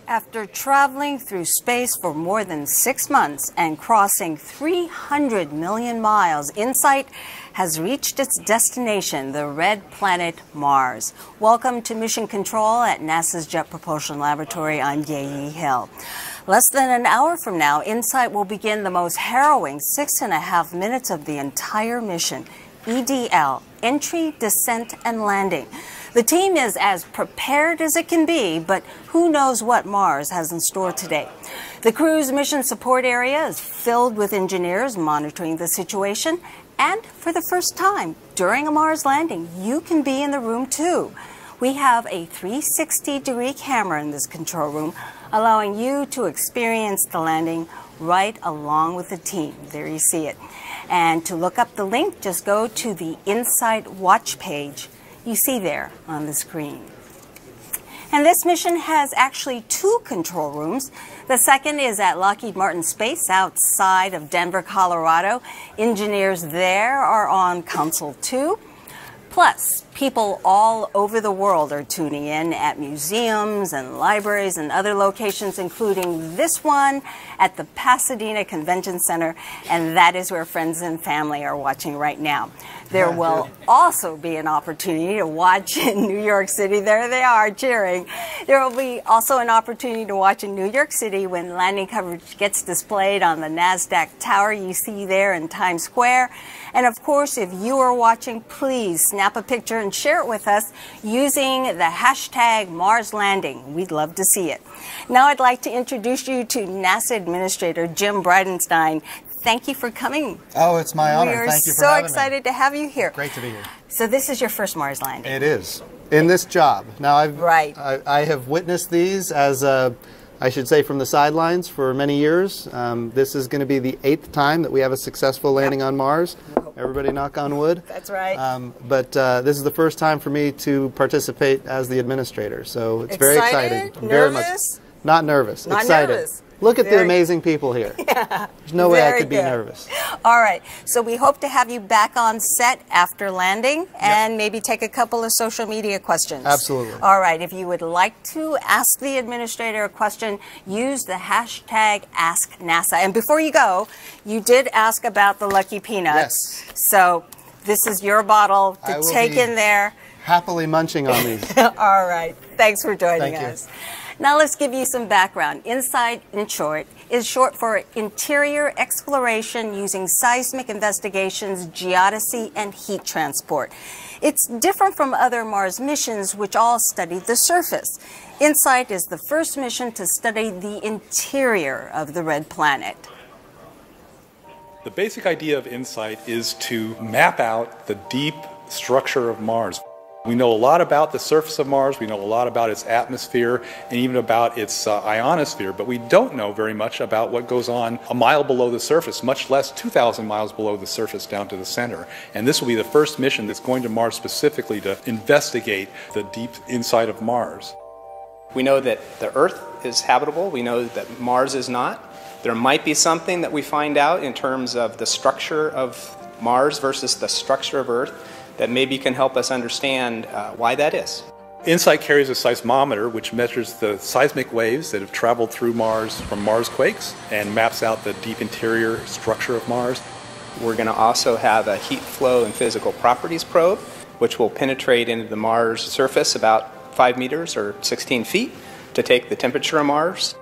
After traveling through space for more than 6 months and crossing 300 million miles, InSight has reached its destination, the red planet Mars. Welcome to Mission Control at NASA's Jet Propulsion Laboratory. I'm Ye Hill. Less than an hour from now, InSight will begin the most harrowing 6.5 minutes of the entire mission. EDL, Entry, Descent, and Landing. The team is as prepared as it can be, but who knows what Mars has in store today. The crew's mission support area is filled with engineers monitoring the situation, and for the first time during a Mars landing, you can be in the room too. We have a 360-degree camera in this control room, allowing you to experience the landing right along with the team. There you see it. And to look up the link, just go to the InSight watch page you see there on the screen. And this mission has actually 2 control rooms. The second is at Lockheed Martin Space outside of Denver, Colorado. Engineers there are on Console 2. Plus, people all over the world are tuning in at museums and libraries and other locations, including this one at the Pasadena Convention Center, and that is where friends and family are watching right now. There will also be an opportunity to watch in New York City. There they are cheering. There will be also an opportunity to watch in New York City when landing coverage gets displayed on the NASDAQ tower you see there in Times Square. And of course, if you are watching, please snap a picture and share it with us using the hashtag Mars Landing. We'd love to see it. Now I'd like to introduce you to NASA Administrator Jim Bridenstine. Thank you for coming. Oh, it's my honor. Thank you for having me. We're so excited to have you here. Great to be here. So this is your first Mars landing. It is. In this job. Now, I have witnessed these as, I should say, from the sidelines for many years. This is going to be the 8th time that we have a successful landing on Mars. Everybody knock on wood. That's right. But this is the first time for me to participate as the administrator. So it's very exciting. Nervous? Very much. Not nervous. Not excited. Nervous. Look at the amazing people here. Yeah. There's no way I could be nervous. All right. So we hope to have you back on set after landing and maybe take a couple of social media questions. Absolutely. All right. If you would like to ask the administrator a question, use the hashtag AskNASA. And before you go, you did ask about the Lucky Peanuts. Yes. So this is your bottle to take in there. Happily munching on these. All right. Thanks for joining Thank us. Now let's give you some background. InSight, in short, is short for Interior Exploration using Seismic Investigations, Geodesy, and Heat Transport. It's different from other Mars missions, which all studied the surface. InSight is the first mission to study the interior of the red planet. The basic idea of InSight is to map out the deep structure of Mars. We know a lot about the surface of Mars, we know a lot about its atmosphere, and even about its ionosphere, but we don't know very much about what goes on a mile below the surface, much less 2,000 miles below the surface down to the center. And this will be the first mission that's going to Mars specifically to investigate the deep inside of Mars. We know that the Earth is habitable, we know that Mars is not. There might be something that we find out in terms of the structure of Mars versus the structure of Earth that maybe can help us understand why that is. InSight carries a seismometer which measures the seismic waves that have traveled through Mars from Mars quakes and maps out the deep interior structure of Mars. We're going to also have a heat flow and physical properties probe which will penetrate into the Mars surface about 5 meters or 16 feet to take the temperature of Mars.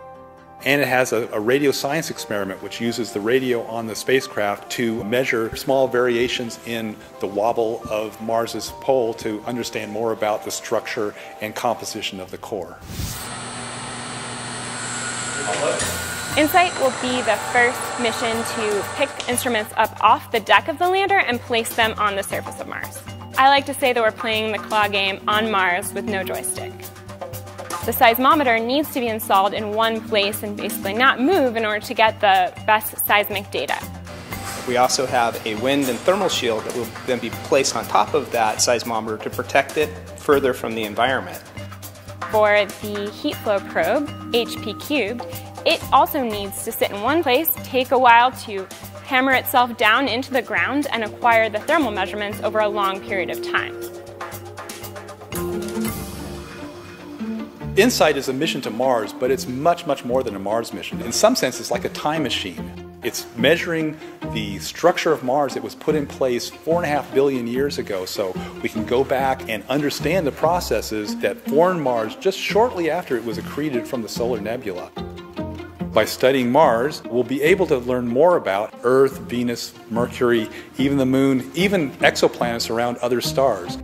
And it has a radio science experiment which uses the radio on the spacecraft to measure small variations in the wobble of Mars's pole to understand more about the structure and composition of the core. InSight will be the first mission to pick instruments up off the deck of the lander and place them on the surface of Mars. I like to say that we're playing the claw game on Mars with no joystick. The seismometer needs to be installed in one place and basically not move in order to get the best seismic data. We also have a wind and thermal shield that will then be placed on top of that seismometer to protect it further from the environment. For the heat flow probe, HP cubed, it also needs to sit in one place, take a while to hammer itself down into the ground and acquire the thermal measurements over a long period of time. InSight is a mission to Mars, but it's much, much more than a Mars mission. In some sense, it's like a time machine. It's measuring the structure of Mars that was put in place 4.5 billion years ago, so we can go back and understand the processes that formed Mars just shortly after it was accreted from the solar nebula. By studying Mars, we'll be able to learn more about Earth, Venus, Mercury, even the Moon, even exoplanets around other stars.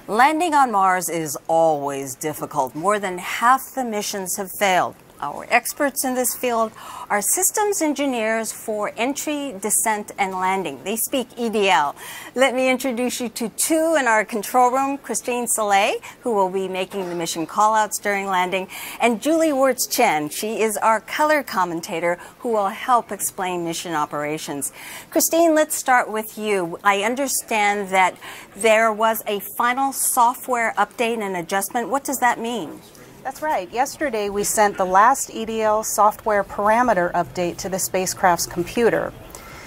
Landing on Mars is always difficult. More than half the missions have failed. Our experts in this field are systems engineers for entry, descent, and landing. They speak EDL. Let me introduce you to two in our control room, Christine Soleil, who will be making the mission callouts during landing, and Julie Wirtz-Chen. She is our color commentator who will help explain mission operations. Christine, let's start with you. I understand that there was a final software update and adjustment. What does that mean? That's right. Yesterday we sent the last EDL software parameter update to the spacecraft's computer.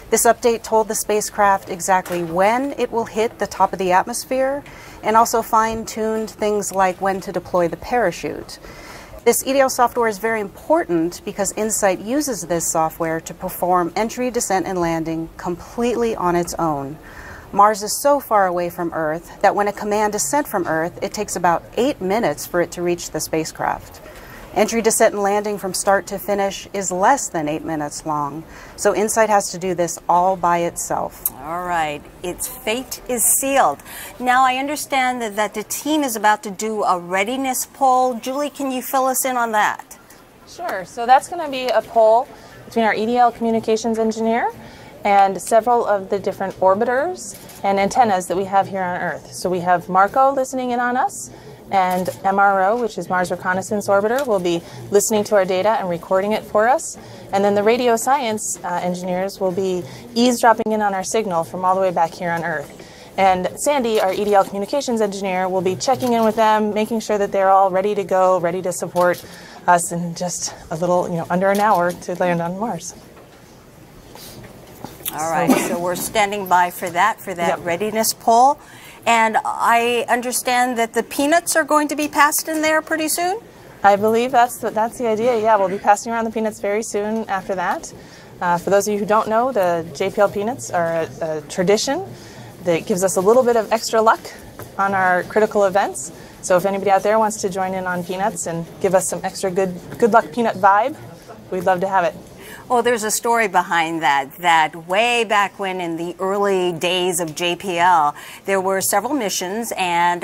This update told the spacecraft exactly when it will hit the top of the atmosphere and also fine-tuned things like when to deploy the parachute. This EDL software is very important because InSight uses this software to perform entry, descent, and landing completely on its own. Mars is so far away from Earth that when a command is sent from Earth, it takes about 8 minutes for it to reach the spacecraft. Entry, descent, and landing from start to finish is less than 8 minutes long, so InSight has to do this all by itself. All right, its fate is sealed. Now I understand that the team is about to do a readiness poll. Julie, can you fill us in on that? Sure, so that's going to be a poll between our EDL communications engineer and several of the different orbiters and antennas that we have here on Earth. So we have Marco listening in on us, and MRO, which is Mars Reconnaissance Orbiter, will be listening to our data and recording it for us. And then the radio science engineers will be eavesdropping in on our signal from all the way back here on Earth. And Sandy, our EDL communications engineer, will be checking in with them, making sure that they're all ready to go, ready to support us in just a little, under an hour to land on Mars. All right, so we're standing by for that Yep. readiness poll. And I understand that the peanuts are going to be passed in there pretty soon? I believe that's the idea. Yeah, we'll be passing around the peanuts very soon after that. For those of you who don't know, the JPL peanuts are a tradition that gives us a little bit of extra luck on our critical events. So if anybody out there wants to join in on peanuts and give us some extra good luck peanut vibe, we'd love to have it. Well, there's a story behind that way back when in the early days of JPL, there were several missions, and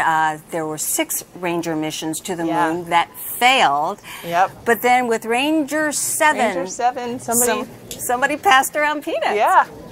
there were 6 Ranger missions to the moon that failed. Yep. But then with Ranger 7, somebody passed around peanuts.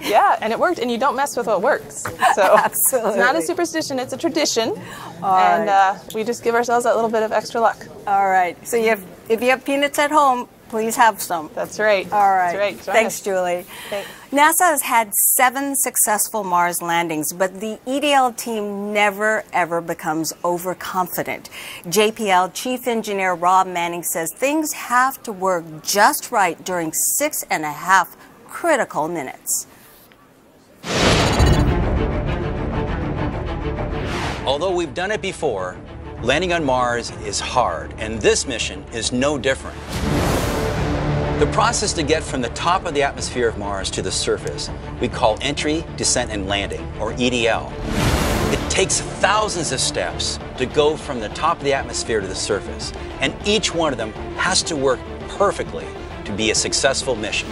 Yeah, and it worked, and you don't mess with what works. So Absolutely. It's not a superstition, it's a tradition. And we just give ourselves that little bit of extra luck. All right. So if you have peanuts at home, please have some. That's right. All right. That's right. Thanks, Julie. Thanks. NASA has had 7 successful Mars landings, but the EDL team never, ever becomes overconfident. JPL Chief Engineer Rob Manning says things have to work just right during 6.5 critical minutes. Although we've done it before, landing on Mars is hard, and this mission is no different. The process to get from the top of the atmosphere of Mars to the surface, we call entry, descent, and landing, or EDL. It takes thousands of steps to go from the top of the atmosphere to the surface, and each one of them has to work perfectly to be a successful mission.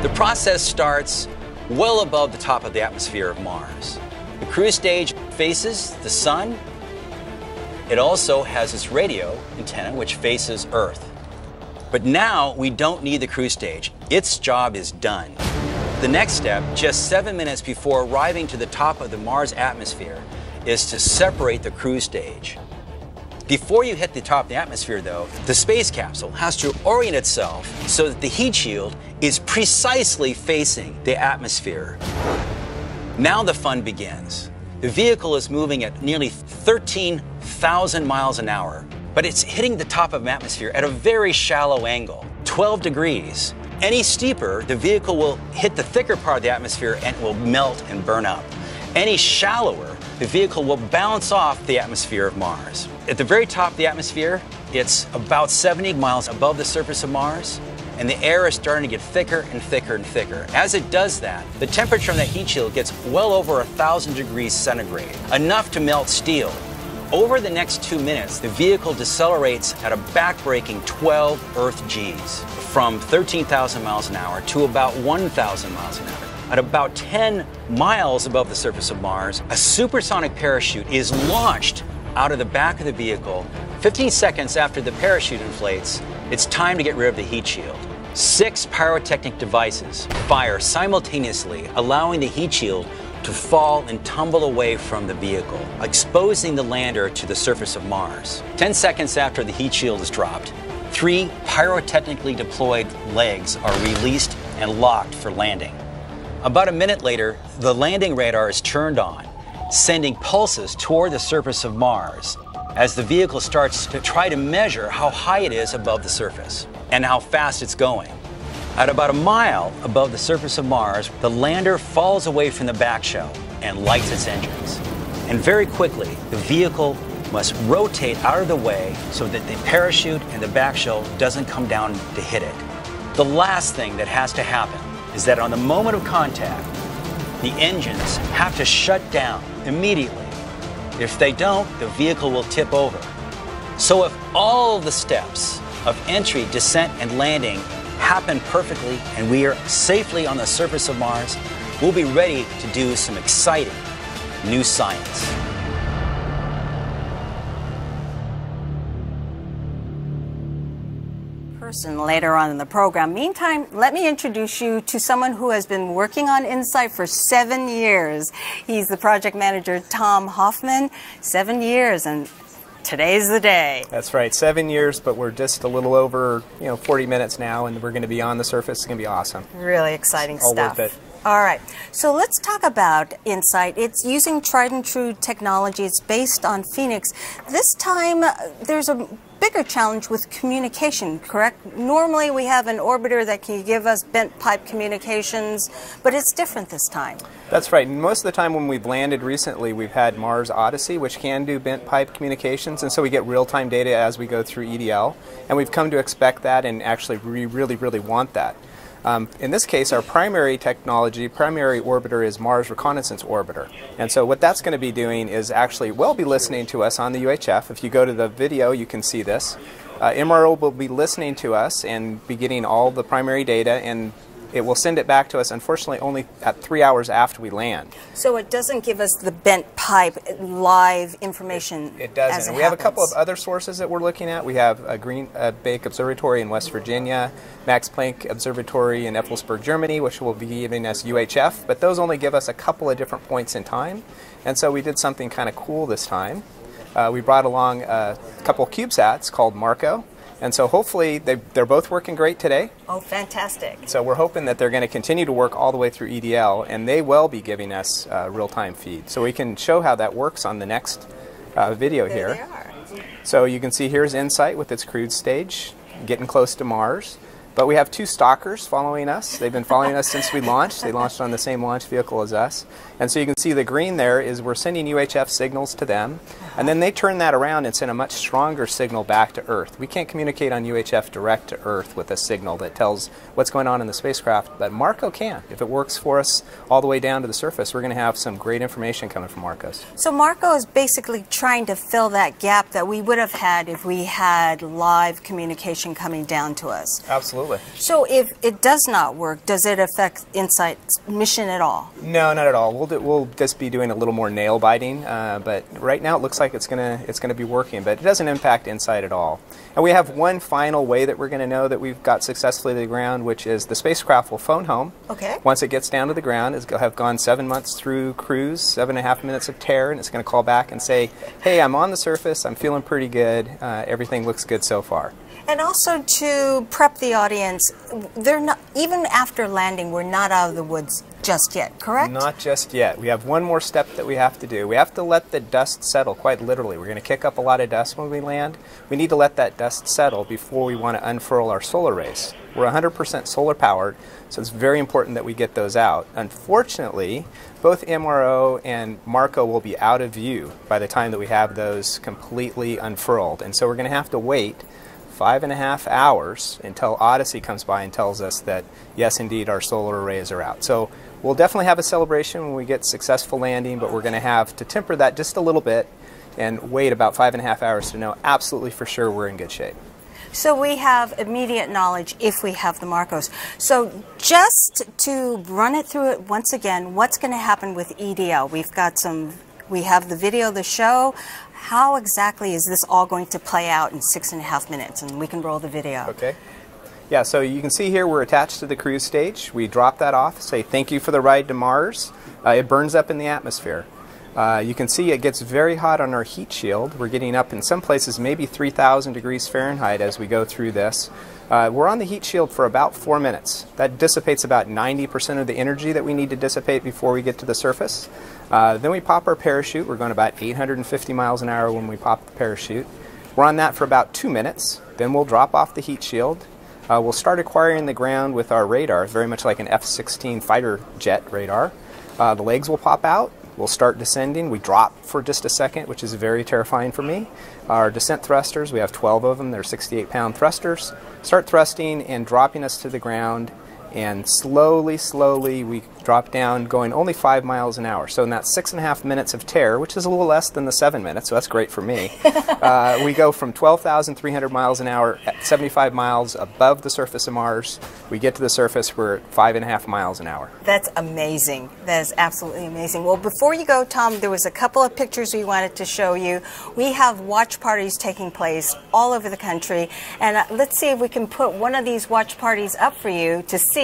The process starts well above the top of the atmosphere of Mars. The cruise stage faces the sun. It also has its radio antenna, which faces Earth. But now we don't need the cruise stage. Its job is done. The next step, just 7 minutes before arriving to the top of the Mars atmosphere, is to separate the cruise stage. Before you hit the top of the atmosphere, though, the space capsule has to orient itself so that the heat shield is precisely facing the atmosphere. Now the fun begins. The vehicle is moving at nearly 13,000 miles an hour. But it's hitting the top of the atmosphere at a very shallow angle, 12 degrees. Any steeper, the vehicle will hit the thicker part of the atmosphere and it will melt and burn up. Any shallower, the vehicle will bounce off the atmosphere of Mars. At the very top of the atmosphere, it's about 70 miles above the surface of Mars, and the air is starting to get thicker and thicker and thicker. As it does that, the temperature on the heat shield gets well over 1,000 degrees centigrade, enough to melt steel. Over the next 2 minutes, the vehicle decelerates at a backbreaking 12 Earth Gs, from 13,000 miles an hour to about 1,000 miles an hour. At about 10 miles above the surface of Mars, a supersonic parachute is launched out of the back of the vehicle. 15 seconds after the parachute inflates, it's time to get rid of the heat shield. 6 pyrotechnic devices fire simultaneously, allowing the heat shield to fall and tumble away from the vehicle, exposing the lander to the surface of Mars. 10 seconds after the heat shield is dropped, 3 pyrotechnically deployed legs are released and locked for landing. About a minute later, the landing radar is turned on, sending pulses toward the surface of Mars as the vehicle starts to try to measure how high it is above the surface and how fast it's going. At about a mile above the surface of Mars, the lander falls away from the back shell and lights its engines. And very quickly, the vehicle must rotate out of the way so that the parachute and the back shell doesn't come down to hit it. The last thing that has to happen is that on the moment of contact, the engines have to shut down immediately. If they don't, the vehicle will tip over. So if all the steps of entry, descent, and landing happen perfectly and we are safely on the surface of Mars, we'll be ready to do some exciting new science. Later on in the program. Meantime, let me introduce you to someone who has been working on InSight for 7 years. He's the project manager, Tom Hoffman. 7 years, and today's the day. That's right, 7 years, but we're just a little over 40 minutes now, and we're going to be on the surface. It's going to be awesome. Really exciting stuff. All worth it. All right, so let's talk about InSight. It's using tried and true technology. It's based on Phoenix. This time, there's a bigger challenge with communication, correct? Normally, we have an orbiter that can give us bent pipe communications, but it's different this time. That's right. Most of the time when we've landed recently, we've had Mars Odyssey, which can do bent pipe communications, and so we get real-time data as we go through EDL, and we've come to expect that, and actually we really, really want that. In this case, our primary technology, primary orbiter is Mars Reconnaissance Orbiter. And so what that's going to be doing is actually, will be listening to us on the UHF. If you go to the video, you can see this. MRO will be listening to us and be getting all the primary data, and it will send it back to us, unfortunately, only at 3 hours after we land. So it doesn't give us the bent pipe live information. It doesn't. We have a couple of other sources that we're looking at. We have a Green Bank Observatory in West Virginia, Max Planck Observatory in Effelsberg, Germany, which will be giving us UHF, but those only give us a couple of different points in time. And so we did something kind of cool this time. We brought along a couple of CubeSats called Marco. And so hopefully they're both working great today. Oh, fantastic. So we're hoping that they're going to continue to work all the way through EDL, and they will be giving us real-time feed. So we can show how that works on the next video here. There they are. So you can see here's InSight with its crude stage, getting close to Mars. But we have 2 stalkers following us. They've been following us since we launched. They launched on the same launch vehicle as us. And so you can see the green there is we're sending UHF signals to them. And then they turn that around and send a much stronger signal back to Earth. We can't communicate on UHF direct to Earth with a signal that tells what's going on in the spacecraft, but Marco can. If it works for us all the way down to the surface, we're going to have some great information coming from Marcos. So Marco is basically trying to fill that gap that we would have had if we had live communication coming down to us. Absolutely. So if it does not work, does it affect InSight's mission at all? No, not at all. We'll just be doing a little more nail biting, but right now it looks like it's gonna be working, but it doesn't impact InSight at all. And we have one final way that we're going to know that we've got successfully to the ground, which is the spacecraft will phone home. Okay. Once it gets down to the ground, it'll have gone 7 months through cruise, 7.5 minutes of tear, and it's going to call back and say, hey, I'm on the surface, I'm feeling pretty good, everything looks good so far. And also to prep the audience, they're not, even after landing, we're not out of the woods just yet, correct? Not just yet. We have one more step that we have to do. We have to let the dust settle, quite literally. We're going to kick up a lot of dust when we land. We need to let that dust settle before we want to unfurl our solar rays. We're 100% solar powered, so it's very important that we get those out. Unfortunately, both MRO and Marco will be out of view by the time that we have those completely unfurled. And so we're going to have to wait 5.5 hours until Odyssey comes by and tells us that, yes, indeed, our solar arrays are out. So we'll definitely have a celebration when we get successful landing, but we're going to have to temper that just a little bit and wait about 5.5 hours to know absolutely for sure we're in good shape. So we have immediate knowledge if we have the Marcos. So just to run it through it once again, what's going to happen with EDL? We have the video of the show. How exactly is this all going to play out in 6.5 minutes? And we can roll the video. Okay. Yeah, so you can see here we're attached to the cruise stage. We drop that off, say thank you for the ride to Mars. It burns up in the atmosphere. You can see it gets very hot on our heat shield. We're getting up in some places maybe 3,000 degrees Fahrenheit as we go through this. We're on the heat shield for about 4 minutes. That dissipates about 90% of the energy that we need to dissipate before we get to the surface. Then we pop our parachute. We're going about 850 miles an hour when we pop the parachute. We're on that for about 2 minutes. Then we'll drop off the heat shield. We'll start acquiring the ground with our radar, very much like an F-16 fighter jet radar. The legs will pop out. We'll start descending. We drop for just a second, which is very terrifying for me. Our descent thrusters, we have 12 of them. They're 68-pound thrusters. Start thrusting and dropping us to the ground. And slowly, slowly, we drop down, going only 5 miles an hour. So in that 6.5 minutes of terror, which is a little less than the 7 minutes, so that's great for me, we go from 12,300 miles an hour at 75 miles above the surface of Mars. We get to the surface, we're at 5.5 miles an hour. That's amazing. That is absolutely amazing. Well, before you go, Tom, there was a couple of pictures we wanted to show you. We have watch parties taking place all over the country, and let's see if we can put one of these watch parties up for you to see.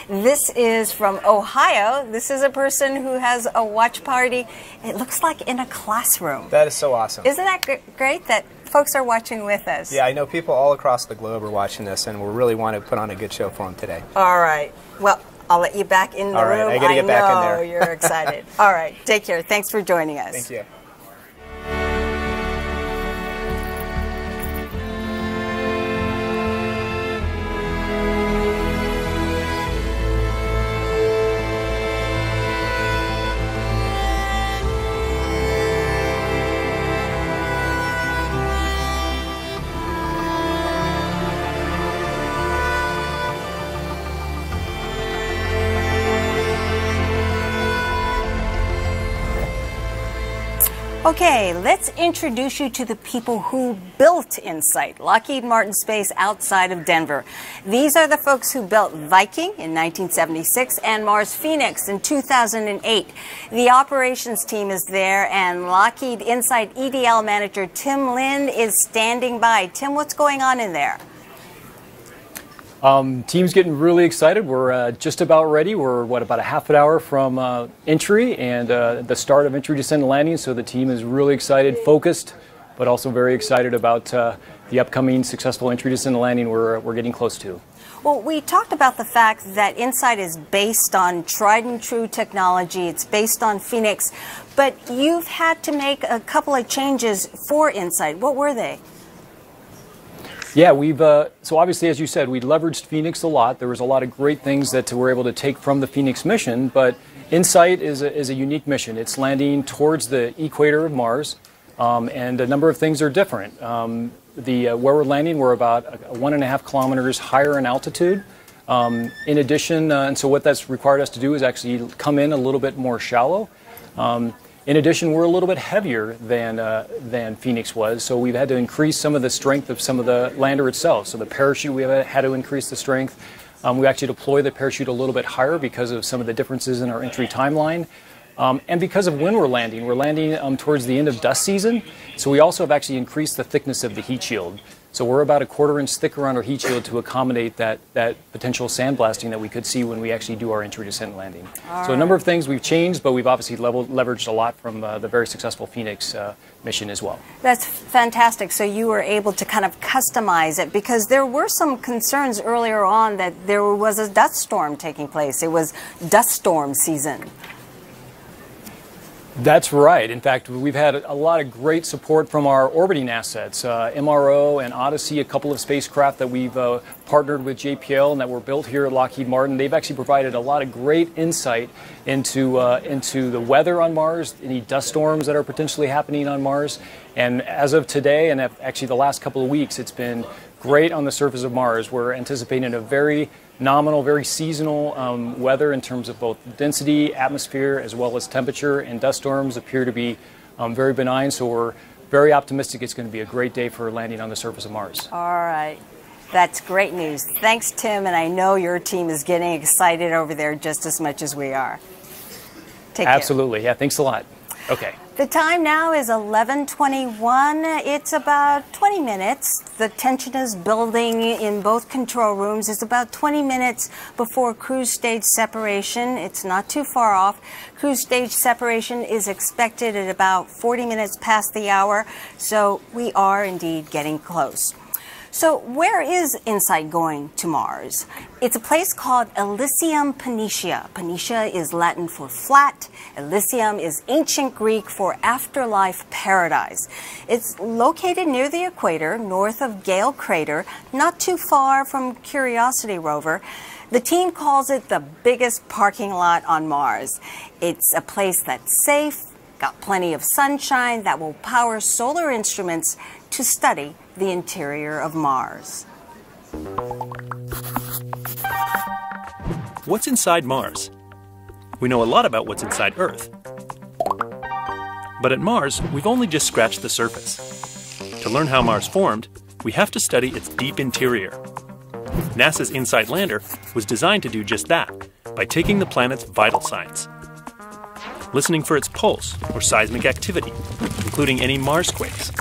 This is from Ohio. This is a person who has a watch party. It looks like in a classroom. That is so awesome. Isn't that great that folks are watching with us? Yeah, I know people all across the globe are watching this, and we really want to put on a good show for them today. All right. Well, I'll let you back in the room. All right, I got to get back in there. I know you're excited. All right, take care. Thanks for joining us. Thank you. Okay, let's introduce you to the people who built InSight, Lockheed Martin Space outside of Denver. These are the folks who built Viking in 1976 and Mars Phoenix in 2008. The operations team is there, and Lockheed InSight EDL manager Tim Lin is standing by. Tim, what's going on in there? Team's getting really excited. We're just about ready. We're, about a half an hour from entry and the start of entry, descent, and landing. So the team is really excited, focused, but also very excited about the upcoming successful entry, descent, and landing we're getting close to. Well, we talked about the fact that InSight is based on tried and true technology. It's based on Phoenix, but you've had to make a couple of changes for InSight. What were they? Yeah, so obviously, as you said, we leveraged Phoenix a lot. There was a lot of great things that we're able to take from the Phoenix mission, but InSight is a unique mission. It's landing towards the equator of Mars, and a number of things are different. Where we're landing, we're about 1.5 kilometers higher in altitude. In addition, and so what that's required us to do is actually come in a little bit more shallow. In addition, we're a little bit heavier than Phoenix was, so we've had to increase some of the strength of some of the lander itself. So the parachute, we have had to increase the strength. We actually deploy the parachute a little bit higher because of some of the differences in our entry timeline. And because of when we're landing towards the end of dust season, so we also have actually increased the thickness of the heat shield. So we're about a 1/4 inch thicker on our heat shield to accommodate that potential sandblasting that we could see when we actually do our entry, descent, and landing. So a number of things we've changed, but we've obviously leveraged a lot from the very successful Phoenix mission as well. That's fantastic. So you were able to kind of customize it, because there were some concerns earlier on that there was a dust storm taking place. It was dust storm season. That's right. In fact, we've had a lot of great support from our orbiting assets, MRO and Odyssey, a couple of spacecraft that we've partnered with JPL and that were built here at Lockheed Martin. They've actually provided a lot of great insight into the weather on Mars, any dust storms that are potentially happening on Mars. And as of today, and actually the last couple of weeks, it's been great on the surface of Mars. We're anticipating a very nominal, very seasonal weather in terms of both density, atmosphere, as well as temperature, and dust storms appear to be very benign, so we're very optimistic it's going to be a great day for landing on the surface of Mars. All right. That's great news. Thanks, Tim, and I know your team is getting excited over there just as much as we are. Take care. Absolutely. Yeah, thanks a lot. Okay. The time now is 11:21. It's about 20 minutes. The tension is building in both control rooms. It's about 20 minutes before cruise stage separation. It's not too far off. Cruise stage separation is expected at about 40 minutes past the hour, so we are indeed getting close. So where is InSight going to Mars? It's a place called Elysium Planitia. Planitia is Latin for flat. Elysium is ancient Greek for afterlife paradise. It's located near the equator, north of Gale Crater, not too far from Curiosity rover. The team calls it the biggest parking lot on Mars. It's a place that's safe, got plenty of sunshine, that will power solar instruments to study the interior of Mars. What's inside Mars? We know a lot about what's inside Earth. But at Mars, we've only just scratched the surface. To learn how Mars formed, we have to study its deep interior. NASA's InSight lander was designed to do just that, by taking the planet's vital signs. Listening for its pulse or seismic activity, including any Mars quakes.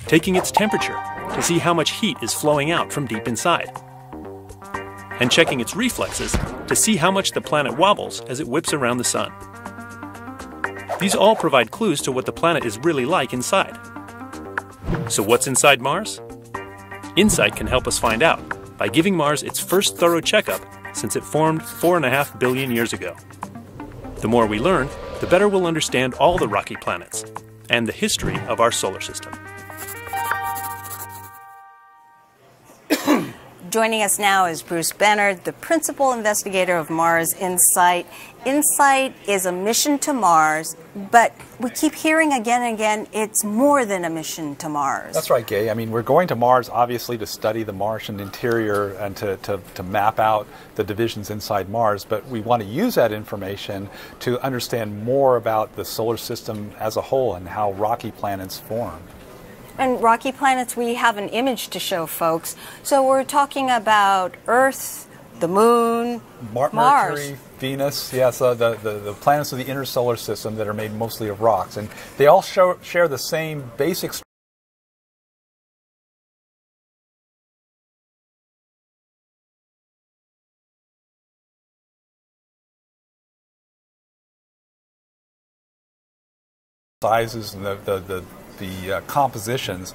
Taking its temperature to see how much heat is flowing out from deep inside. And checking its reflexes to see how much the planet wobbles as it whips around the sun. These all provide clues to what the planet is really like inside. So what's inside Mars? InSight can help us find out by giving Mars its first thorough checkup since it formed 4.5 billion years ago. The more we learn, the better we'll understand all the rocky planets and the history of our solar system. Joining us now is Bruce Bennard, the principal investigator of Mars InSight. InSight is a mission to Mars, but we keep hearing again and again it's more than a mission to Mars. That's right, Gay. I mean, we're going to Mars obviously to study the Martian interior and to map out the divisions inside Mars, but we want to use that information to understand more about the solar system as a whole and how rocky planets form. And rocky planets, we have an image to show folks. So we're talking about Earth, the Moon, Mars. Mercury, Venus, yes, the planets of the inner solar system that are made mostly of rocks. And they all share the same basic sizes and the compositions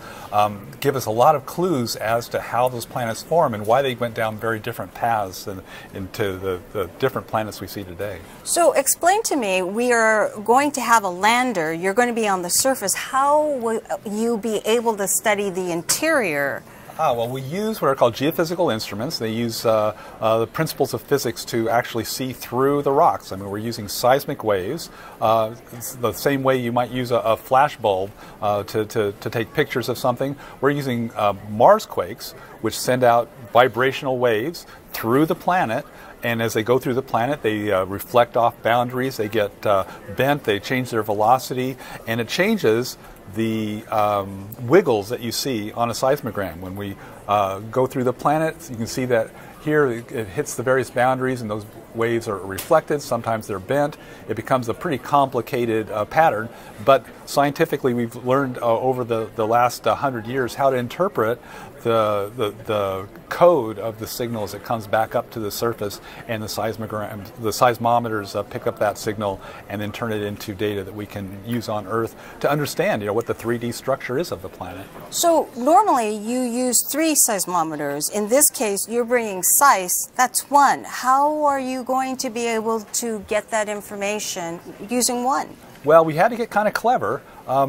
give us a lot of clues as to how those planets form and why they went down very different paths into the different planets we see today. So explain to me, we are going to have a lander, you're going to be on the surface. How will you be able to study the interior? Well, we use what are called geophysical instruments. They use the principles of physics to actually see through the rocks. I mean, we're using seismic waves, the same way you might use a flash bulb to take pictures of something. We're using Mars quakes, which send out vibrational waves through the planet. And as they go through the planet, they reflect off boundaries, they get bent, they change their velocity, and it changes the wiggles that you see on a seismogram. When we go through the planet, you can see that here it hits the various boundaries and those waves are reflected, sometimes they're bent. It becomes a pretty complicated pattern, but scientifically we've learned over the last 100 years how to interpret the code of the signal as it comes back up to the surface, and the seismometers pick up that signal and then turn it into data that we can use on Earth to understand, what the 3D structure is of the planet. So normally you use 3 seismometers. In this case, you're bringing SEIS. That's 1. How are you going to be able to get that information using 1? Well, we had to get kind of clever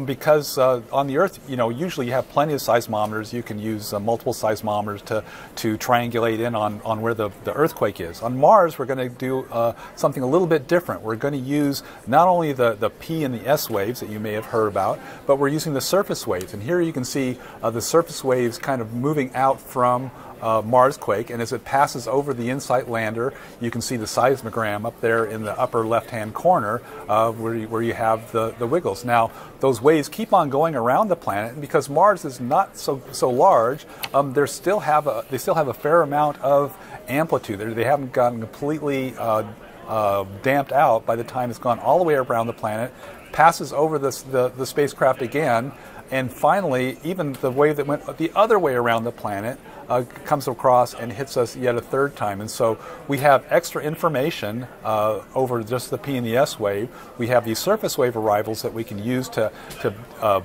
because on the Earth, usually you have plenty of seismometers. You can use multiple seismometers to triangulate in on where the earthquake is. On Mars, we're going to do something a little bit different. We're going to use not only the P and the S waves that you may have heard about, but we're using the surface waves. And here you can see the surface waves kind of moving out from Marsquake, and as it passes over the InSight lander, you can see the seismogram up there in the upper left-hand corner where you have the wiggles. Now, those waves keep on going around the planet, and because Mars is not so large, they still have a fair amount of amplitude. They haven't gotten completely damped out by the time it's gone all the way around the planet, passes over the spacecraft again, and finally, even the wave that went the other way around the planet comes across and hits us yet a third time. And so we have extra information over just the P and the S wave. We have these surface wave arrivals that we can use to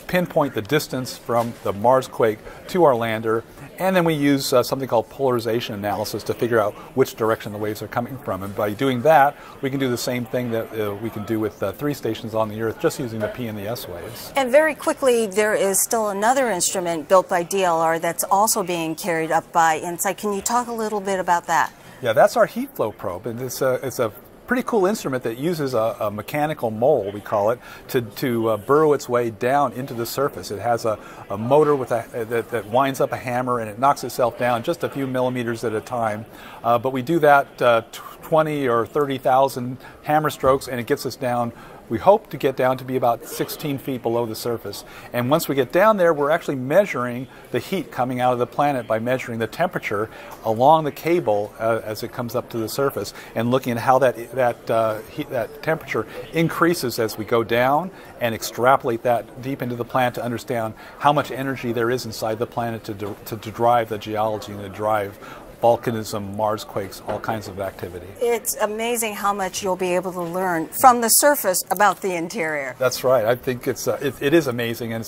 pinpoint the distance from the Marsquake to our lander. And then we use something called polarization analysis to figure out which direction the waves are coming from. And by doing that, we can do the same thing that we can do with 3 stations on the Earth, just using the P and the S waves. And very quickly, there is still another instrument built by DLR that's also being carried up by InSight. Can you talk a little bit about that? Yeah, that's our heat flow probe, and it's a pretty cool instrument that uses a mechanical mole, we call it, to burrow its way down into the surface. It has a motor with that winds up a hammer, and it knocks itself down just a few millimeters at a time. But we do that 20 or 30,000 hammer strokes, and it gets us down. We hope to get down to be about 16 feet below the surface. And once we get down there, we're actually measuring the heat coming out of the planet by measuring the temperature along the cable as it comes up to the surface, and looking at how that temperature increases as we go down, and extrapolate that deep into the planet to understand how much energy there is inside the planet to drive the geology and to drive volcanism, Marsquakes, all kinds of activity. It's amazing how much you'll be able to learn from the surface about the interior. That's right. I think it is amazing, and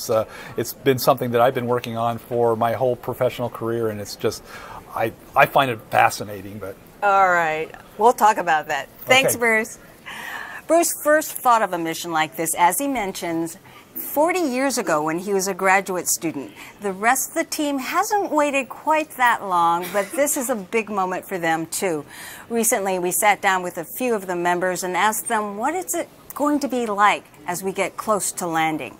it's been something that I've been working on for my whole professional career, and it's just, I find it fascinating. But all right, we'll talk about that. Thanks, okay. Bruce. Bruce first thought of a mission like this, as he mentions, 40 years ago when he was a graduate student. The rest of the team hasn't waited quite that long, but this is a big moment for them too. Recently, we sat down with a few of the members and asked them, what is it going to be like as we get close to landing?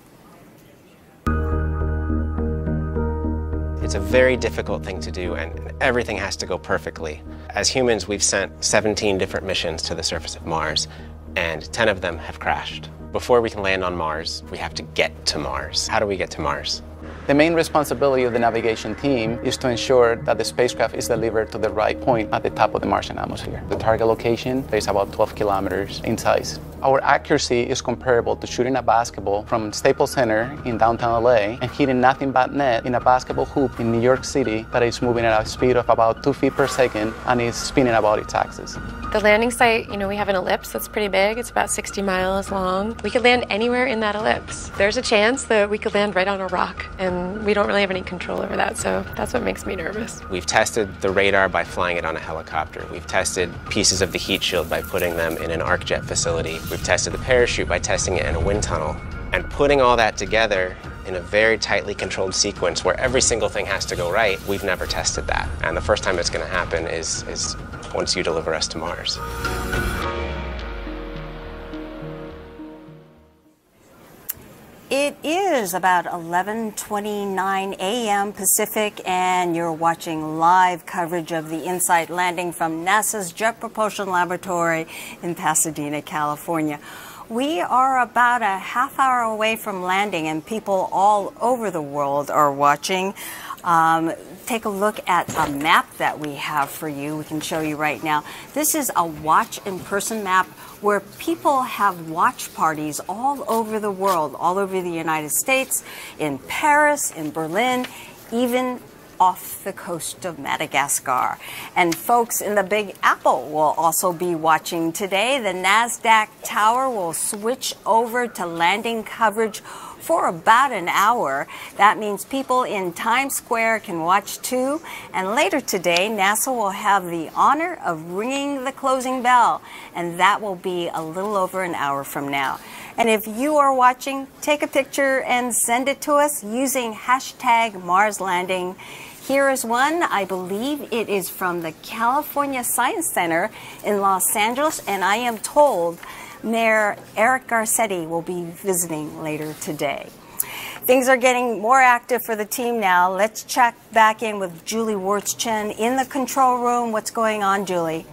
It's a very difficult thing to do, and everything has to go perfectly. As humans, we've sent 17 different missions to the surface of Mars, and 10 of them have crashed. Before we can land on Mars, we have to get to Mars. How do we get to Mars? The main responsibility of the navigation team is to ensure that the spacecraft is delivered to the right point at the top of the Martian atmosphere. The target location is about 12 kilometers in size. Our accuracy is comparable to shooting a basketball from Staples Center in downtown LA and hitting nothing but net in a basketball hoop in New York City that is moving at a speed of about 2 feet per second and is spinning about its axis. The landing site, we have an ellipse that's pretty big. It's about 60 miles long. We could land anywhere in that ellipse. There's a chance that we could land right on a rock, and we don't really have any control over that, so that's what makes me nervous. We've tested the radar by flying it on a helicopter. We've tested pieces of the heat shield by putting them in an arc jet facility. We've tested the parachute by testing it in a wind tunnel. And putting all that together in a very tightly controlled sequence where every single thing has to go right, we've never tested that. And the first time it's going to happen is once you deliver us to Mars. It is about 11:29 a.m. Pacific, and you're watching live coverage of the InSight landing from NASA's Jet Propulsion Laboratory in Pasadena, California. We are about a half hour away from landing, and people all over the world are watching. Take a look at a map that we have for you. We can show you right now. This is a watch in person map where people have watch parties all over the world, all over the United States, in Paris, in Berlin, even off the coast of Madagascar. And folks in the Big Apple will also be watching today. The NASDAQ tower will switch over to landing coverage for about an hour. That means people in Times Square can watch too. And later today, NASA will have the honor of ringing the closing bell, and that will be a little over an hour from now. And if you are watching, take a picture and send it to us using hashtag Mars Landing. Here is one. I believe it is from the California Science Center in Los Angeles, and I am told Mayor Eric Garcetti will be visiting later today. Things are getting more active for the team now. Let's check back in with Julie Wirtz-Chen in the control room. What's going on, Julie?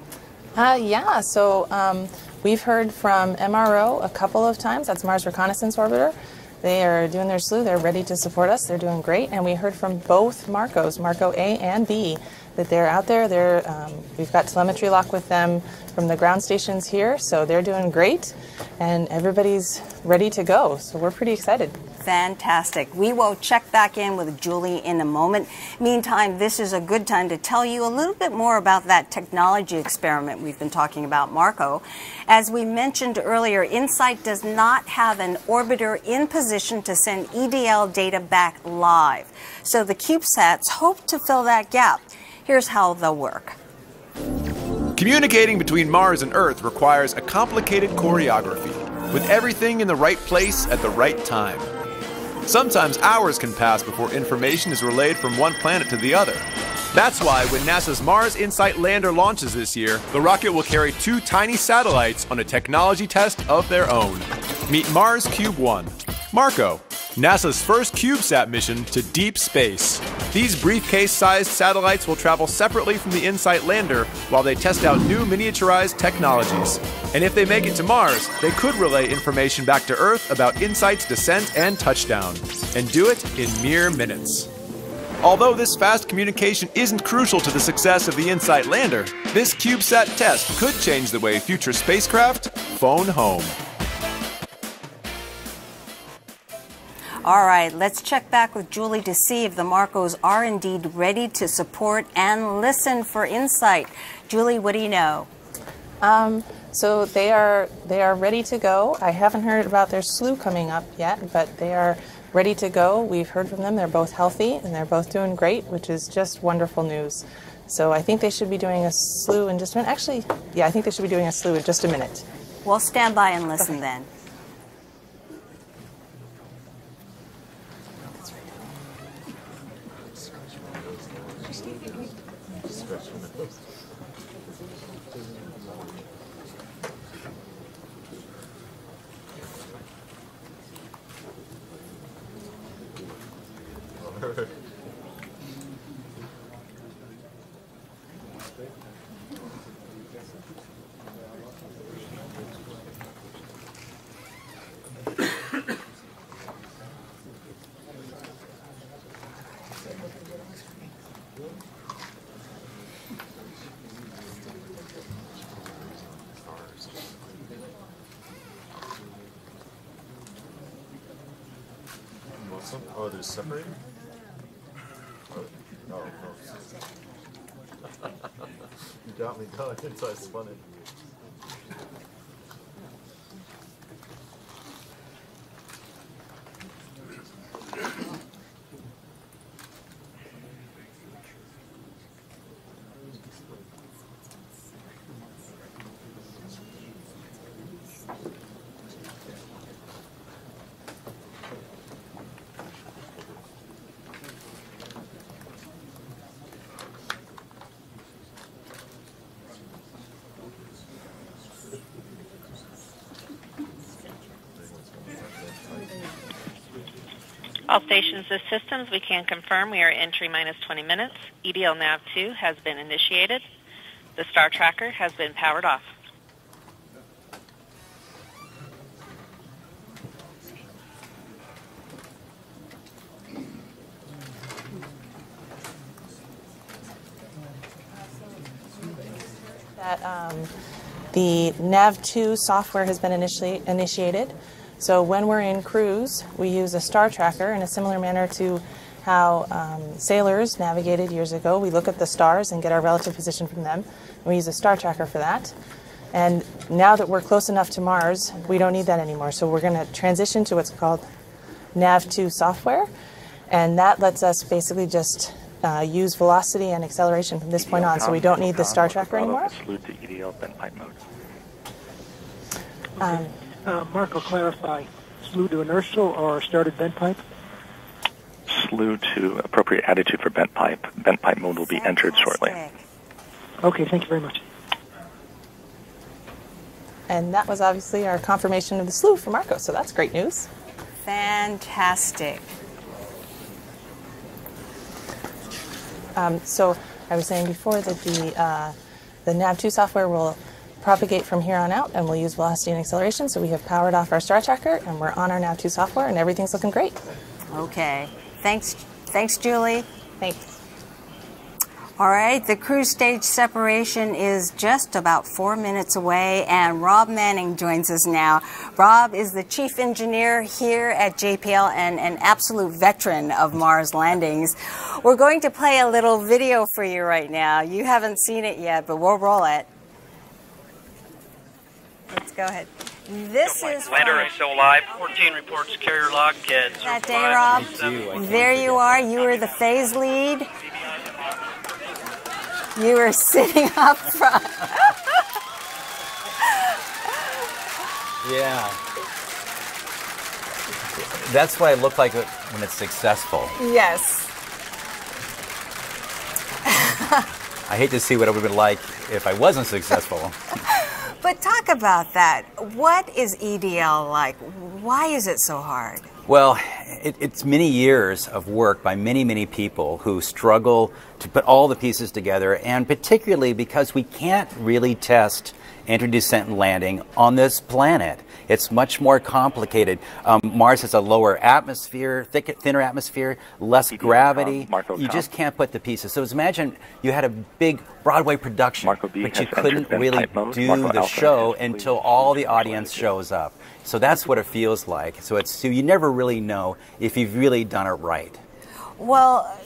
So we've heard from MRO a couple of times. That's Mars Reconnaissance Orbiter. They are doing their slew. They're ready to support us. They're doing great. And we heard from both Marcos, Marco A and B, that they're out there. We've got telemetry lock with them from the ground stations here, so they're doing great, and everybody's ready to go. So we're pretty excited. Fantastic. We will check back in with Julie in a moment. Meantime, this is a good time to tell you a little bit more about that technology experiment we've been talking about, Marco. As we mentioned earlier, InSight does not have an orbiter in position to send EDL data back live. So the CubeSats hope to fill that gap. Here's how they'll work. Communicating between Mars and Earth requires a complicated choreography, with everything in the right place at the right time. Sometimes hours can pass before information is relayed from one planet to the other. That's why when NASA's Mars InSight lander launches this year, the rocket will carry 2 tiny satellites on a technology test of their own. Meet Mars Cube 1. Marco, NASA's first CubeSat mission to deep space. These briefcase-sized satellites will travel separately from the InSight lander while they test out new miniaturized technologies. And if they make it to Mars, they could relay information back to Earth about InSight's descent and touchdown, and do it in mere minutes. Although this fast communication isn't crucial to the success of the InSight lander, this CubeSat test could change the way future spacecraft phone home. All right, let's check back with Julie to see if the Marcos are indeed ready to support and listen for InSight. Julie, what do you know? So they are ready to go. I haven't heard about their slew coming up yet, but they are ready to go. We've heard from them. They're both healthy and they're both doing great, which is just wonderful news. So I think they should be doing a slew in just a minute. Actually, yeah, I think they should be doing a slew in just a minute. We'll stand by and listen then. Oh, they're separated? Oh, no. You got me going until I spun it. All stations, this systems, we can confirm we are entry minus 20 minutes. EDL nav 2 has been initiated. The star tracker has been powered off. that the NAV2 software has been initiated. So when we're in cruise, we use a star tracker in a similar manner to how sailors navigated years ago. We look at the stars and get our relative position from them. And we use a star tracker for that. And now that we're close enough to Mars, we don't need that anymore. So we're going to transition to what's called NAV2 software. And that lets us basically just use velocity and acceleration from this point on. So we don't need the star tracker anymore. Salute to EDL bent pipe mode. Mark will clarify. Slew to inertial or started bent pipe? Slew to appropriate attitude for bent pipe. Bent pipe mode will be entered shortly. Okay, thank you very much. And that was obviously our confirmation of the slew for Marco, so that's great news. Fantastic. So I was saying before that the NAV2 software will propagate from here on out, and we'll use velocity and acceleration. So we have powered off our star tracker, and we're on our NAV2 software, and everything's looking great. Okay. Thanks, Julie. Thanks. All right, the cruise stage separation is just about 4 minutes away, and Rob Manning joins us now. Rob is the chief engineer here at JPL and an absolute veteran of Mars landings. We're going to play a little video for you right now. You haven't seen it yet, but we'll roll it. Let's go ahead. This is Lander is still alive. 14 reports carrier log. That day, Rob. There you are. You were the phase lead. You were sitting up front. Yeah. That's what I look like when it's successful. Yes. I hate to see what it would be like if I wasn't successful. But talk about that. What is EDL like? Why is it so hard? Well, it's many years of work by many, many people who struggle to put all the pieces together, and particularly because we can't really test entry, descent, and landing on this planet. It's much more complicated. Mars has a lower atmosphere, thinner atmosphere, less gravity. You just can't put the pieces. So imagine you had a big Broadway production, but you couldn't really do the show until all the audience shows up. So that's what it feels like. So you never really know if you've really done it right. Well,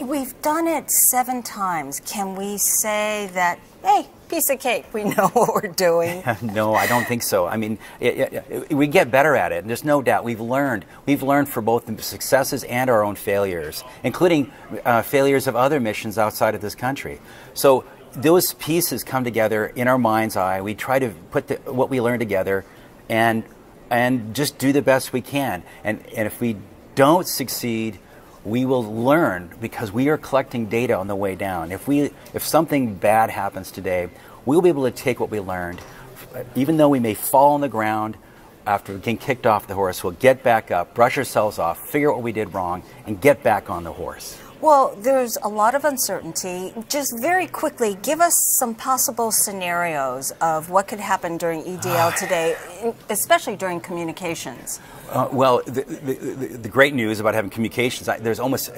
we've done it 7 times. Can we say that, hey, piece of cake, we know what we're doing? No, I don't think so. I mean, we get better at it, and there's no doubt. We've learned for both the successes and our own failures, including failures of other missions outside of this country. So those pieces come together in our mind's eye. We try to put what we learn together and just do the best we can. And if we don't succeed, we will learn, because we are collecting data on the way down. If something bad happens today, we'll be able to take what we learned, even though we may fall on the ground after getting kicked off the horse. We'll get back up, brush ourselves off, figure out what we did wrong, and get back on the horse. Well, there's a lot of uncertainty. Just very quickly, give us some possible scenarios of what could happen during EDL today, especially during communications. Well, the great news about having communications, there's almost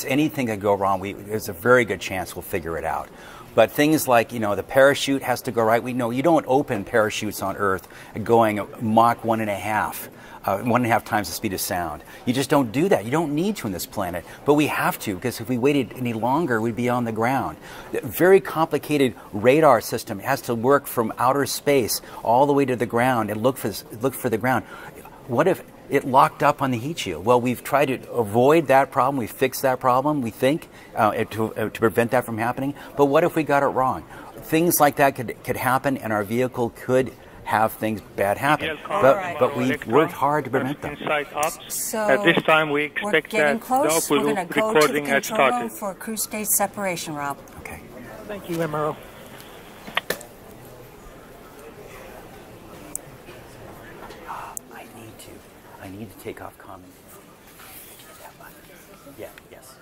anything that go wrong, there's a very good chance we'll figure it out. But things like, the parachute has to go right. We know you don't open parachutes on Earth going Mach 1.5. 1.5 times the speed of sound. You just don't do that. You don't need to on this planet, but we have to, because if we waited any longer, we'd be on the ground. The very complicated radar system has to work from outer space all the way to the ground and look for the ground. What if it locked up on the heat shield? Well, we've tried to avoid that problem. We fixed that problem, we think, to prevent that from happening. But what if we got it wrong? Things like that could happen, and our vehicle could have things bad happen. But we've worked hard to prevent them. So at this time, we expect we're getting that close. the We're going to go to the recording has control room started. for cruise stage separation, Rob. Okay. Thank you, MRO. I need to take off comment. Yeah, yes.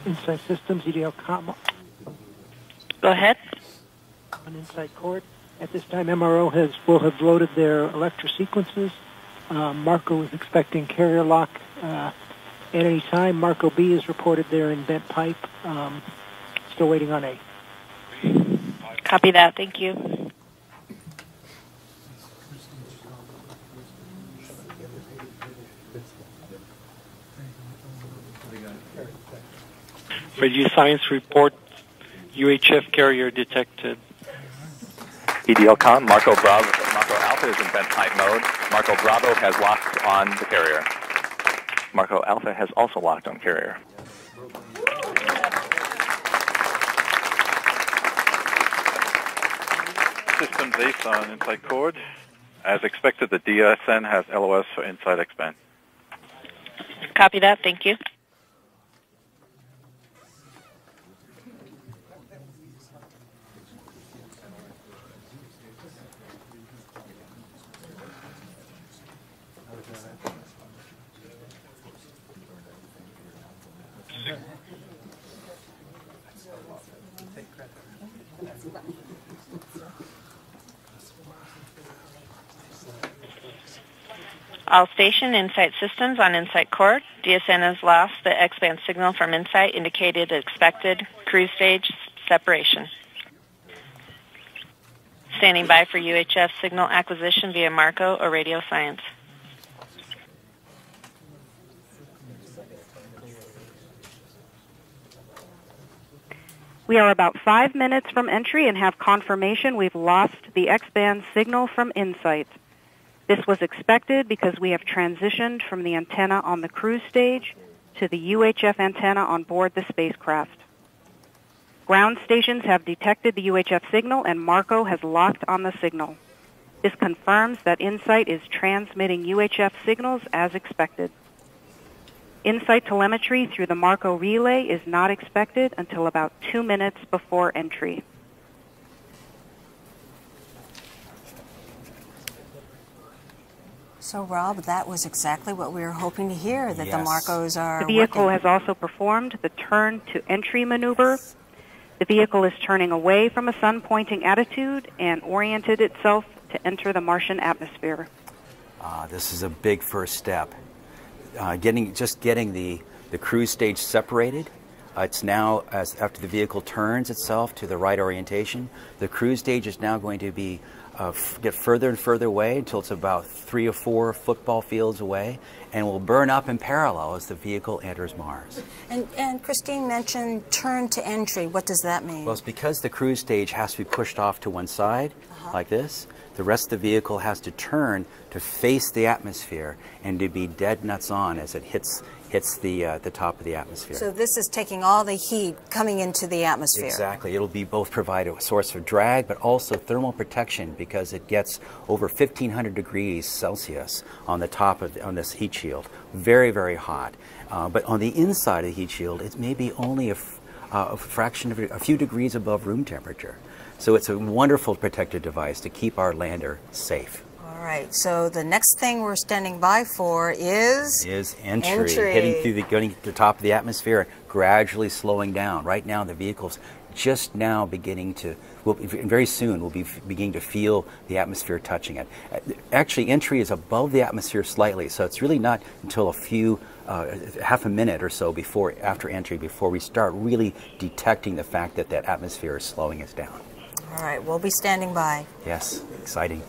InSight Systems, EDL Com. Go ahead. On InSight Cord. At this time, MRO will have loaded their electrosequences. Marco is expecting carrier lock at any time. Marco B is reported there in bent pipe. Still waiting on A. Copy that. Thank you. Radio Science report, UHF carrier detected. EDLCom, Marco Alpha is in bent pipe mode. Marco Bravo has locked on the carrier. Marco Alpha has also locked on carrier. Systems Ace on InSight Cord. As expected, the DSN has LOS for InSight Expand. Copy that. Thank you. All station InSight Systems on InSight Cord. DSN has lost the X-band signal from InSight, indicated expected cruise stage separation. Standing by for UHF signal acquisition via Marco or Radio Science. We are about 5 minutes from entry and have confirmation we've lost the X-band signal from InSight. This was expected because we have transitioned from the antenna on the cruise stage to the UHF antenna on board the spacecraft. Ground stations have detected the UHF signal and Marco has locked on the signal. This confirms that InSight is transmitting UHF signals as expected. InSight telemetry through the Marco relay is not expected until about 2 minutes before entry. So, Rob, that was exactly what we were hoping to hear, that Yes. the Marcos are The vehicle working. has also performed the turn to entry maneuver. The vehicle is turning away from a sun-pointing attitude and oriented itself to enter the Martian atmosphere. This is a big first step. Getting the cruise stage separated. It's now, after the vehicle turns itself to the right orientation, the cruise stage is now going to be get further and further away until it's about 3 or 4 football fields away, and will burn up in parallel as the vehicle enters Mars. And Christine mentioned turn to entry. What does that mean? Well, it's because the cruise stage has to be pushed off to one side, like this. The rest of the vehicle has to turn to face the atmosphere and to be dead nuts on as it hits the top of the atmosphere. So this is taking all the heat coming into the atmosphere. Exactly. It'll be both provide a source of drag, but also thermal protection because it gets over 1,500 degrees Celsius on the top of on this heat shield. Very, very hot. But on the inside of the heat shield, it's maybe only a fraction of a few degrees above room temperature. So it's a wonderful protective device to keep our lander safe. All right, so the next thing we're standing by for is entry. Getting to the top of the atmosphere and gradually slowing down. Right now, the vehicle's just now beginning to, very soon we'll be beginning to feel the atmosphere touching it. Actually, entry is above the atmosphere slightly, so it's really not until a few, half a minute or so after entry before we start really detecting the fact that that atmosphere is slowing us down. All right, we'll be standing by. Yes, exciting.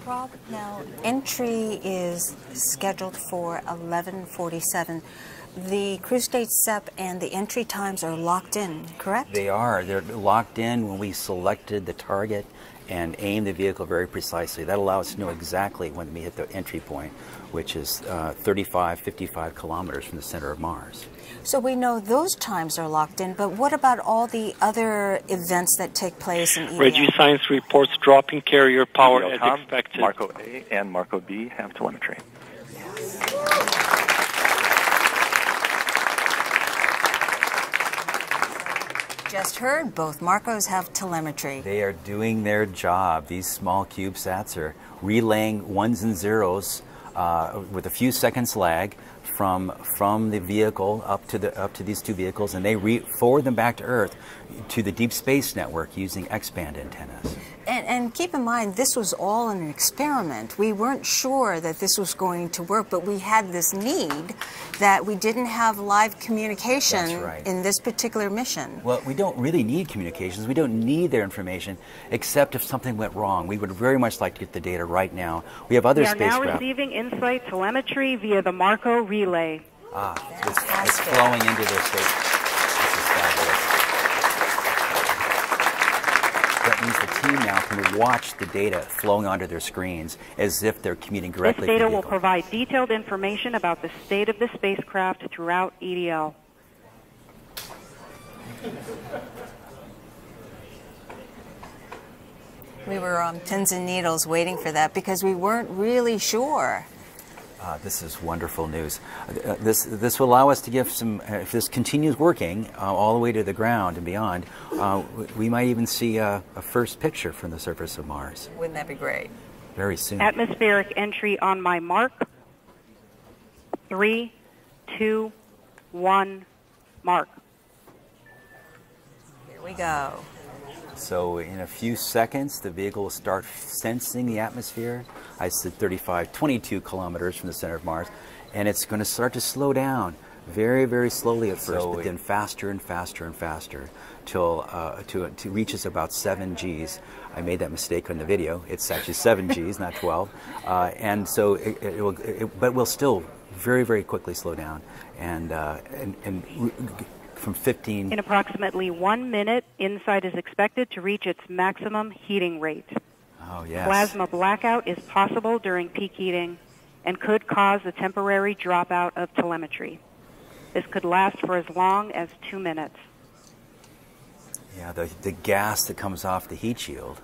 Rob, now entry is scheduled for 11:47. The cruise date SEP and the entry times are locked in, correct? They are. They're locked in when we selected the target and aimed the vehicle very precisely. That allows us to know exactly when we hit the entry point, which is 55 kilometers from the center of Mars. So we know those times are locked in, but what about all the other events that take place in EDL? Radio Science reports dropping carrier power as expected. Marco A and Marco B have telemetry. Just heard, both Marcos have telemetry. They are doing their job. These small CubeSats are relaying ones and zeros with a few seconds lag from the vehicle up to these two vehicles, and they forward them back to Earth to the Deep Space Network using X-band antennas. And keep in mind, this was all an experiment. We weren't sure that this was going to work, but we had this need that we didn't have live communication in this particular mission. Well, we don't really need communications. We don't need their information, except if something went wrong. We would very much like to get the data right now. We have other spacecraft. We are now receiving InSight telemetry via the Marco relay. It's flowing into their space. This is fabulous. That means the team now can watch the data flowing onto their screens as if they're commuting directly This data from the will vehicle. provide detailed information about the state of the spacecraft throughout EDL. We were on pins and needles waiting for that because we weren't really sure. This is wonderful news. This will allow us to give some, if this continues working all the way to the ground and beyond, we might even see a first picture from the surface of Mars. Wouldn't that be great? Very soon. Atmospheric entry on my mark. 3, 2, 1, mark. Here we go. So in a few seconds, the vehicle will start sensing the atmosphere. I said 22 kilometers from the center of Mars, and it's going to start to slow down very, very slowly at first, but then faster and faster and faster till it reaches about 7 Gs. I made that mistake on the video. It's actually 7 Gs, not 12. And so but we'll still very, very quickly slow down and from 15. In approximately 1 minute, InSight is expected to reach its maximum heating rate. Oh, yes. Plasma blackout is possible during peak heating and could cause a temporary dropout of telemetry. This could last for as long as 2 minutes. Yeah, the gas that comes off the heat shield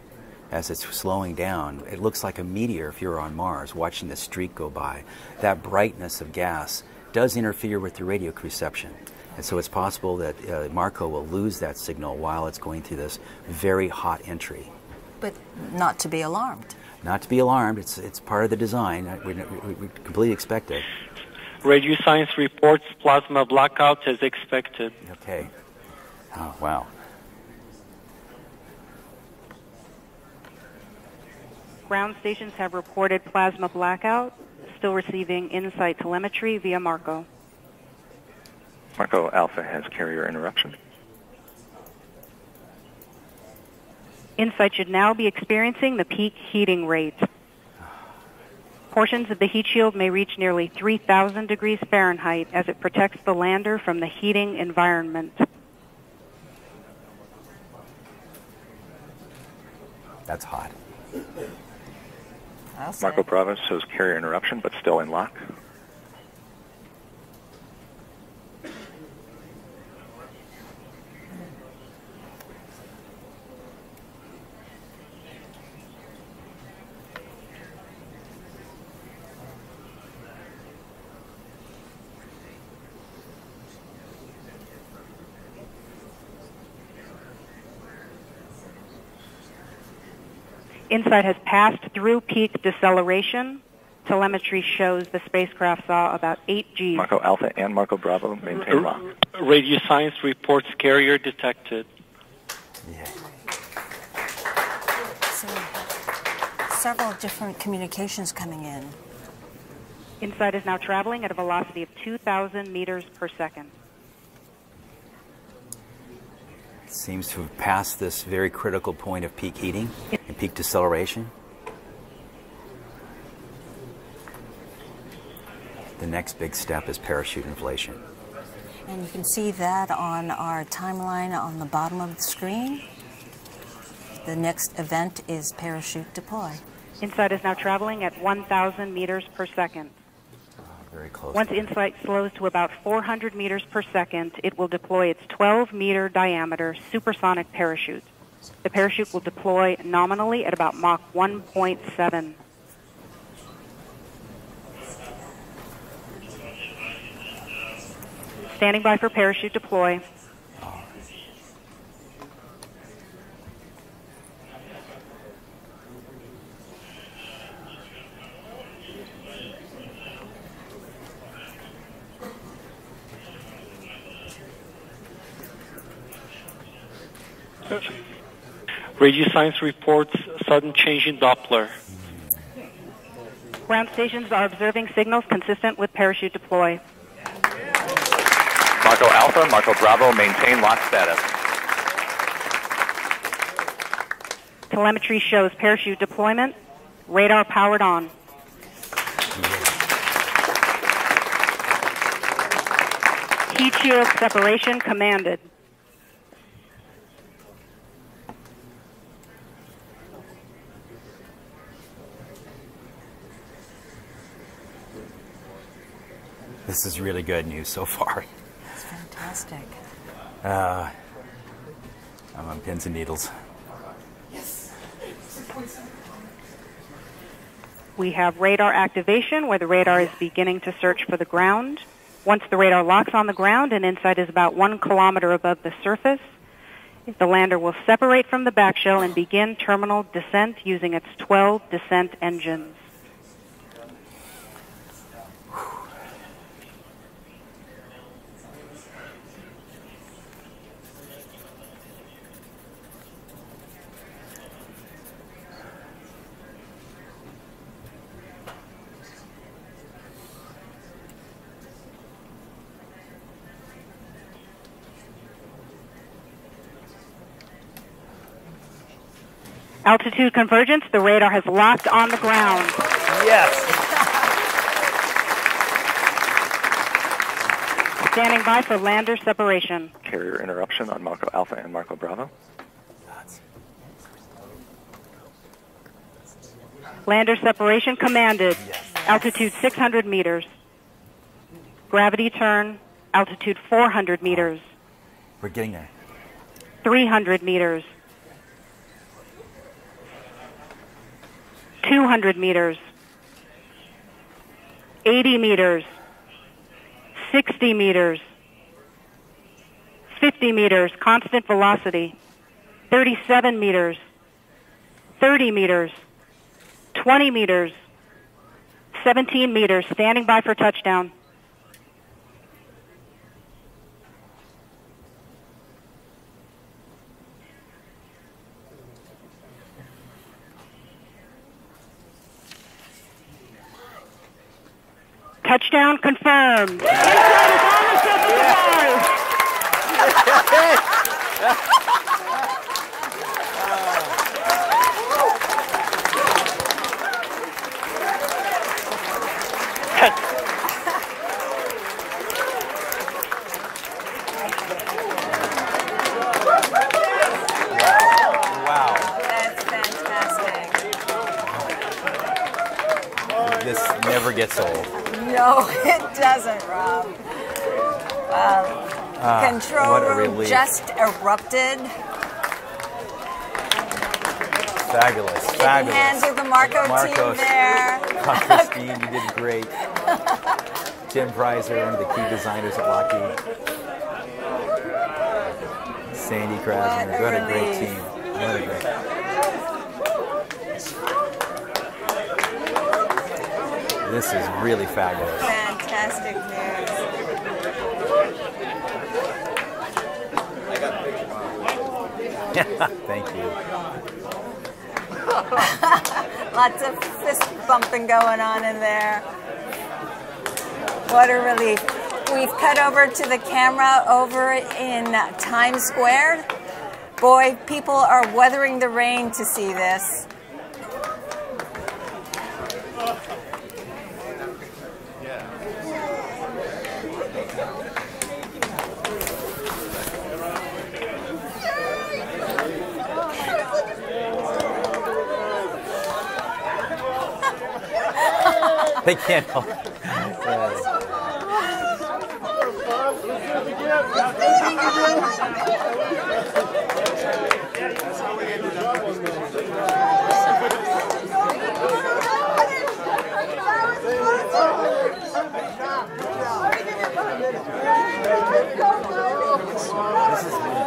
as it's slowing down, it looks like a meteor if you're on Mars watching the streak go by. That brightness of gas does interfere with the radio reception. And so it's possible that Marco will lose that signal while it's going through this very hot entry. But not to be alarmed. Not to be alarmed. It's part of the design. We completely expect it. Radio Science reports plasma blackout as expected. Okay. Oh, wow. Ground stations have reported plasma blackout, still receiving InSight telemetry via Marco. Marco Alpha has carrier interruption. InSight should now be experiencing the peak heating rate. Portions of the heat shield may reach nearly 3,000 degrees Fahrenheit as it protects the lander from the heating environment. That's hot. Marco Bravo shows carrier interruption, but still in lock. InSight has passed through peak deceleration. Telemetry shows the spacecraft saw about 8 Gs. Marco Alpha and Marco Bravo maintain lock. Radio Science reports carrier detected. Yeah. So, several different communications coming in. InSight is now traveling at a velocity of 2,000 meters per second. Seems to have passed this very critical point of peak heating and peak deceleration. the next big step is parachute inflation. And you can see that on our timeline on the bottom of the screen. The next event is parachute deploy. InSight is now traveling at 1,000 meters per second. Very close. Once InSight slows to about 400 meters per second, it will deploy its 12-meter diameter supersonic parachute. The parachute will deploy nominally at about Mach 1.7. Standing by for parachute deploy. Radio science reports sudden change in Doppler. Ground stations are observing signals consistent with parachute deploy. Marco Alpha, Marco Bravo, maintain lock status. Telemetry shows parachute deployment. Radar powered on. Heat shield separation commanded. This is really good news so far. It's fantastic. I'm on pins and needles. We have radar activation, where the radar is beginning to search for the ground. Once the radar locks on the ground and InSight is about 1 kilometer above the surface, the lander will separate from the backshell and begin terminal descent using its 12 descent engines. Altitude convergence, the radar has locked on the ground. Yes. Standing by for lander separation. Carrier interruption on Marco Alpha and Marco Bravo. Lander separation commanded. Altitude 600 meters. Gravity turn, altitude 400 meters. We're getting there. 300 meters. 200 meters, 80 meters, 60 meters, 50 meters, constant velocity, 37 meters, 30 meters, 20 meters, 17 meters, standing by for touchdown. Touchdown confirmed. InSight is on the surface Wow. That's fantastic. This never gets old. No, it doesn't, Rob. Control what a room relief. just erupted. Fabulous, Shaking fabulous. hands with the Marco team there. Christine, you did great. Jim Preiser, one of the key designers at Lockheed. Sandy Krasner, what a great team. What a great. This is really fabulous. Fantastic news. Thank you. Lots of fist bumping going on in there. What a relief. We've cut over to the camera over in Times Square. Boy, people are weathering the rain to see this. They can't help.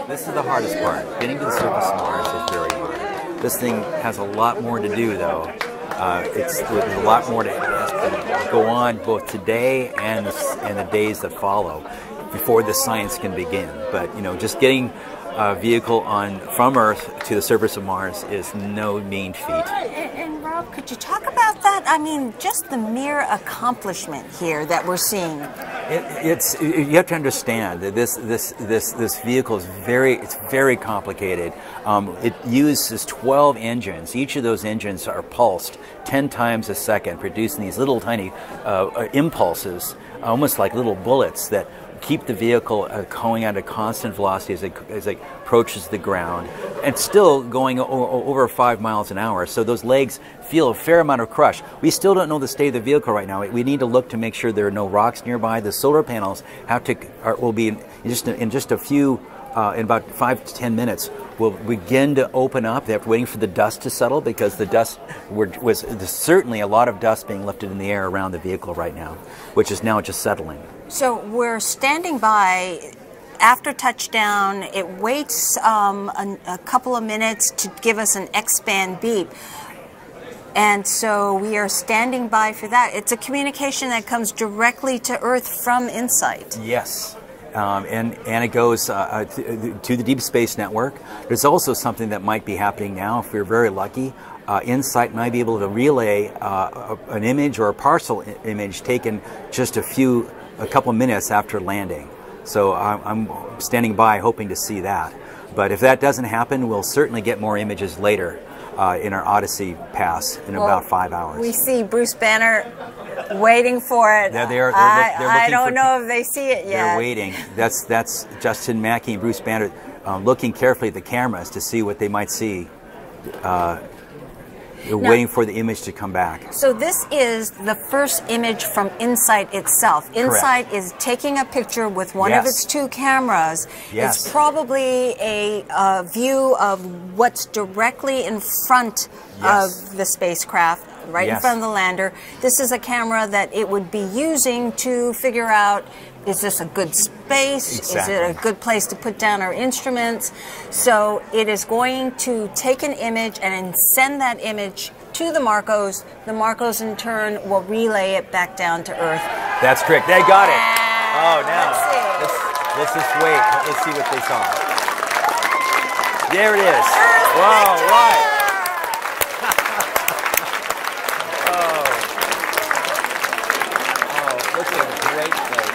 This is the hardest part. Getting to the surface of Mars is very hard. This thing has a lot more to do, though. There's a lot more to go on both today and the days that follow before the science can begin. But just getting a vehicle from Earth to the surface of Mars is no mean feat. And Rob, could you talk about that? I mean, just the mere accomplishment here that we're seeing. You have to understand that this vehicle is very complicated. It uses 12 engines. Each of those engines are pulsed 10 times a second, producing these little tiny impulses, almost like little bullets that keep the vehicle going at a constant velocity as it approaches the ground, and still going over 5 miles an hour. So those legs feel a fair amount of crush. We still don't know the state of the vehicle right now. We need to look to make sure there are no rocks nearby. The solar panels will be in just a few. In about 5 to 10 minutes, will begin to open up. They're waiting for the dust to settle, because the dust there's certainly a lot of dust being lifted in the air around the vehicle right now, which is now just settling. So we're standing by after touchdown. It waits a couple of minutes to give us an X-band beep. And so we are standing by for that. It's a communication that comes directly to Earth from InSight. Yes. And it goes to the Deep Space Network. There's also something that might be happening now, if we're very lucky. InSight might be able to relay an image or a partial image taken just a couple minutes after landing. So I'm standing by hoping to see that. But if that doesn't happen, we'll certainly get more images later in our Odyssey pass in about 5 hours. We see Bruce Banner waiting for it. There they are. I don't know if they see it yet. They're waiting. That's Justin Mackey and Bruce Banner looking carefully at the cameras to see what they might see. They're waiting for the image to come back. So this is the first image from InSight itself. InSight is taking a picture with one of its 2 cameras. Yes. It's probably a view of what's directly in front of the spacecraft, right in front of the lander. This is a camera that it would be using to figure out, is this a good space? Exactly. Is it a good place to put down our instruments? So it is going to take an image and send that image to the Marcos. The Marcos, in turn, will relay it back down to Earth. That's correct. They got it. Oh, now let's just wait. Let's see what they saw. There it is. Whoa, right. Look at a great place.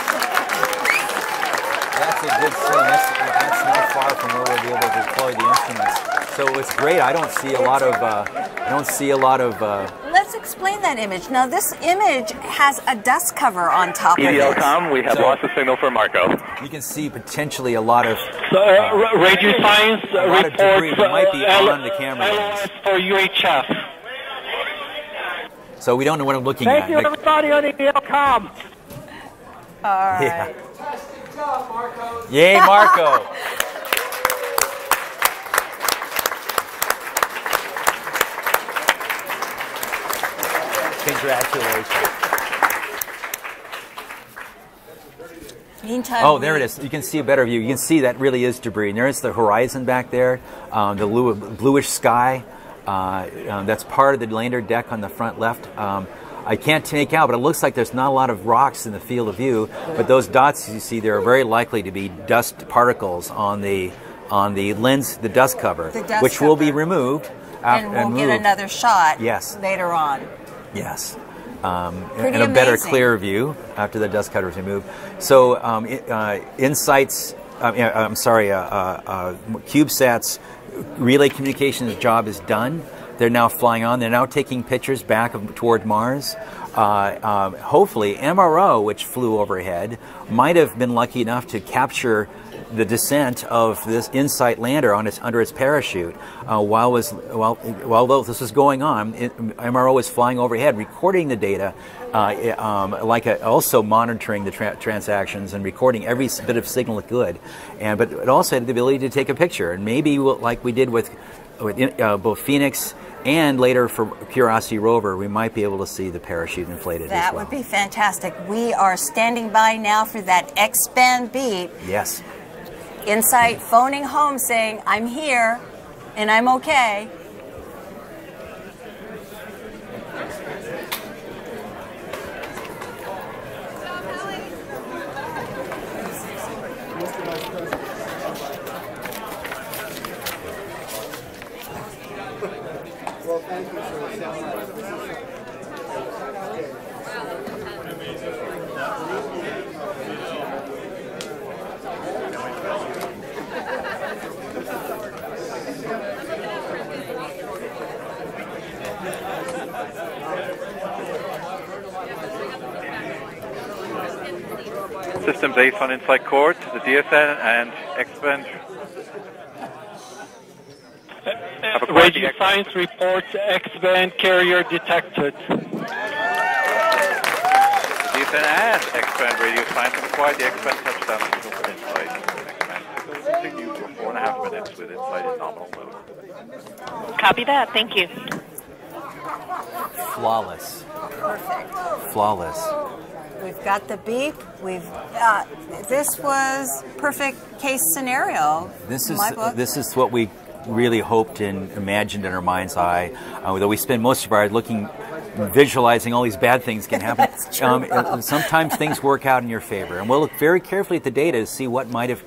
That's a good scene. That's not far from where we'll be able to deploy the instruments. So it's great. I don't see a lot of. Let's explain that image. Now, this image has a dust cover on top of it. EDLCom, we have lost the signal for Marco. You can see potentially a lot of radio science reports debris that might be on the camera lens. for UHF. So we don't know what I'm looking at. Thank you, everybody on EDLCom. All right. Yeah. Yay, Marco. Congratulations. Meantime, oh, there it is. You can see a better view. You can see that really is debris. And there's the horizon back there, the bluish sky. That's part of the lander deck on the front left. I can't make out, but it looks like there's not a lot of rocks in the field of view. But those dots you see there are very likely to be dust particles on the lens, the dust cover, which will be removed. And we'll get another shot later on. Yes. And a better, clear view after the dust cover is removed. So InSight's, CubeSat's relay communications job is done. They're now flying on. They're now taking pictures back toward Mars. Hopefully, MRO, which flew overhead, might have been lucky enough to capture the descent of this InSight lander on under its parachute. While this was going on, MRO was flying overhead, recording the data, also monitoring the transactions and recording every bit of signal it could. But it also had the ability to take a picture, and maybe like we did with both Phoenix and later for Curiosity rover, we might be able to see the parachute inflated as well. That would be fantastic. We are standing by now for that X-band beep. Yes. InSight phoning home saying, I'm here and I'm okay. System based on InSight Court, the DSN and X-band. Radio Science reports X-band carrier detected. The DSN and X-band radio science acquired the X-band touchdown and with InSight. X-band will continue for 4.5 minutes with InSight in nominal mode. Copy that. Thank you. Flawless. Perfect. Flawless. We've got the beep. This was perfect case scenario. This in my book. is what we really hoped and imagined in our mind's eye. Though we spend most of our visualizing all these bad things can happen. That's true. Sometimes things work out in your favor, and we'll look very carefully at the data to see what might have,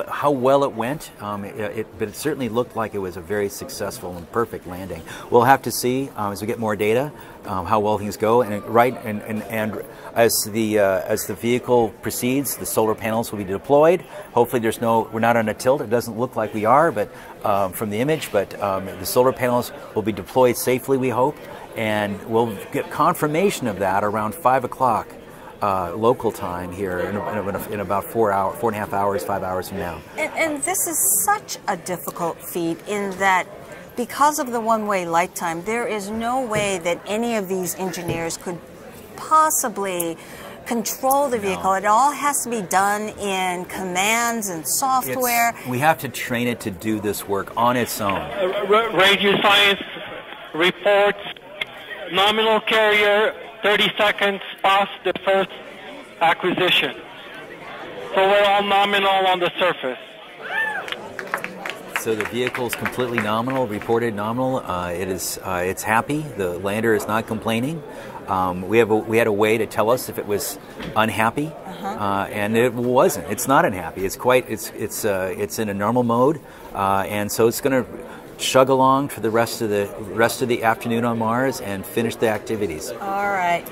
how well it went. But it certainly looked like it was a very successful and perfect landing. We'll have to see as we get more data how well things go. And as the vehicle proceeds, the solar panels will be deployed. Hopefully, we're not on a tilt. It doesn't look like we are, but from the image. But the solar panels will be deployed safely, we hope. And we'll get confirmation of that around 5 o'clock local time here in about 4.5 hours, 5 hours from now. And this is such a difficult feat in that because of the one-way light time, there is no way that any of these engineers could possibly control the vehicle. No. It all has to be done in commands and software. We have to train it to do this work on its own. Radio Science reports nominal carrier 30 seconds past the first acquisition. So we're all nominal on the surface. So the vehicle is completely nominal, reported nominal. It's happy. The lander is not complaining. We had a way to tell us if it was unhappy, and it wasn't. It's not unhappy. It's in a normal mode, and so it's going to chug along for the rest of the afternoon on Mars and finish the activities. All right.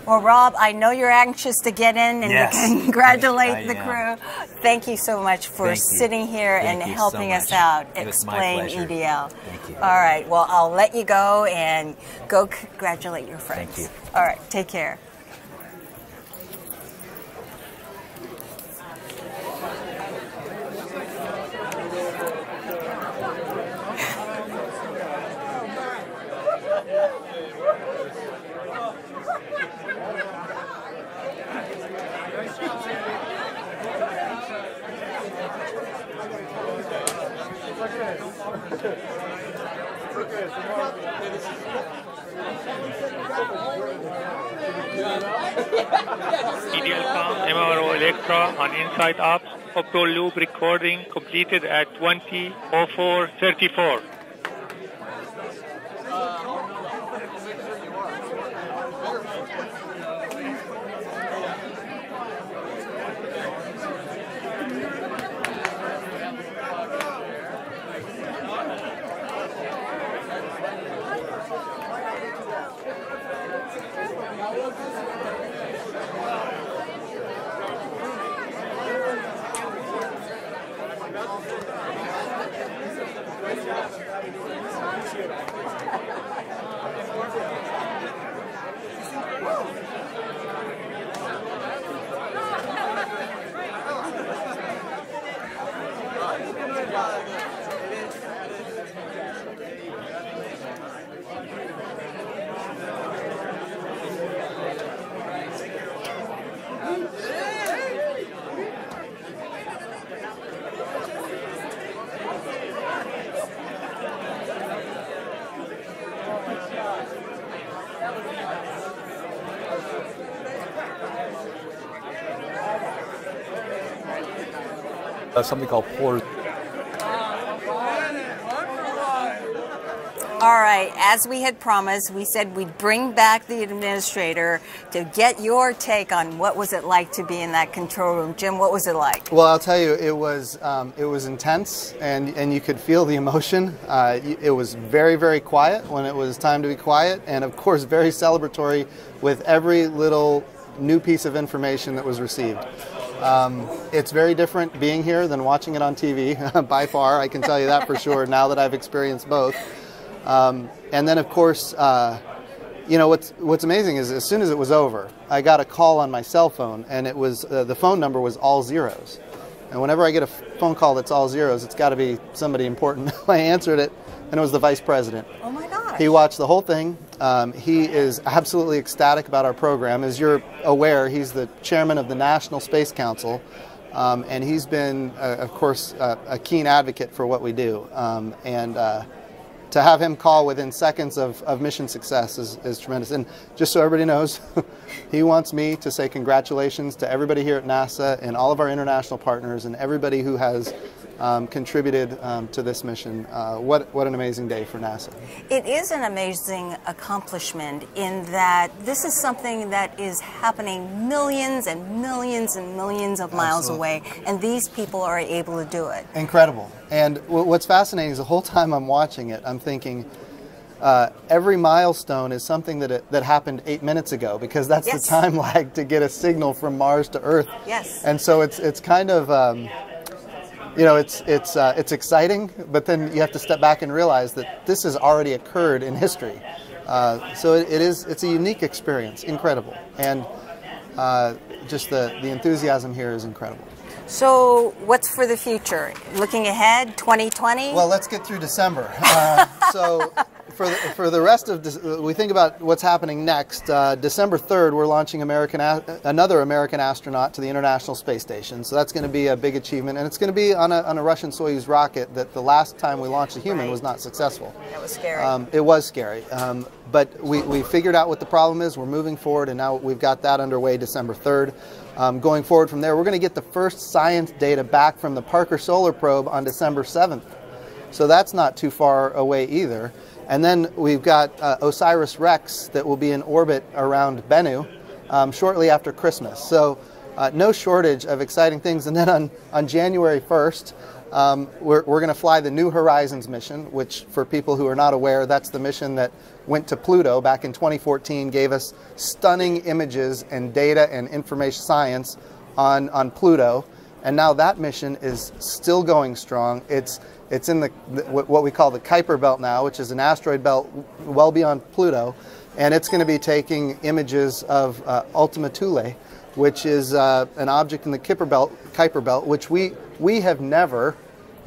Well, Rob, I know you're anxious to get in and congratulate the crew. Thank you so much for sitting here and helping us out explain EDL. Thank you. All right. Well, I'll let you go and go congratulate your friends. Thank you. All right. Take care. EDL-COM, MRO Electra on InSight Ops, Opto Loop recording completed at 20:04:34. something called pores. All right, as we had promised, we said we'd bring back the administrator to get your take on what was it like to be in that control room. Jim, what was it like? Well, I'll tell you, it was intense, and you could feel the emotion. It was very, very quiet when it was time to be quiet, and of course very celebratory with every little new piece of information that was received. It's very different being here than watching it on TV, by far, I can tell you that for sure, now that I've experienced both. And then, of course, you know, what's amazing is as soon as it was over, I got a call on my cell phone, and it was the phone number was all zeros. And whenever I get a phone call that's all zeros, it's got to be somebody important. I answered it, and it was the vice president. Oh my gosh! He watched the whole thing. He is absolutely ecstatic about our program. As you're aware, he's the chairman of the National Space Council, and he's been, of course, a keen advocate for what we do. To have him call within seconds of mission success is tremendous. And just so everybody knows, he wants me to say congratulations to everybody here at NASA and all of our international partners and everybody who has contributed to this mission. What an amazing day for NASA. It is an amazing accomplishment in that this is something that is happening millions and millions and millions of miles away, and these people are able to do it. Incredible. And what's fascinating is the whole time I'm watching it, I'm thinking every milestone is something that happened 8 minutes ago, because that's the time lag to get a signal from Mars to Earth. Yes. And so it's kind of you know, it's exciting, but then you have to step back and realize that this has already occurred in history. So it's a unique experience, incredible, and just the enthusiasm here is incredible. So what's for the future? Looking ahead, 2020? Well, let's get through December. So for the rest of we think about what's happening next. December 3rd, we're launching another American astronaut to the International Space Station. So that's going to be a big achievement, and it's going to be on a Russian Soyuz rocket that the last time we launched a human was not successful. That was scary. It was scary, but we figured out what the problem is. We're moving forward, and now we've got that underway December 3rd. Going forward from there, we're going to get the first science data back from the Parker Solar Probe on December 7th. So that's not too far away either. And then we've got OSIRIS-REx that will be in orbit around Bennu shortly after Christmas. So no shortage of exciting things. And then on January 1st, we're going to fly the New Horizons mission, which, for people who are not aware, that's the mission that went to Pluto back in 2014, gave us stunning images and data and information science on Pluto. And now that mission is still going strong. It's in what we call the Kuiper Belt now, which is an asteroid belt well beyond Pluto, and it's going to be taking images of Ultima Thule, which is an object in the Kuiper Belt, which we have never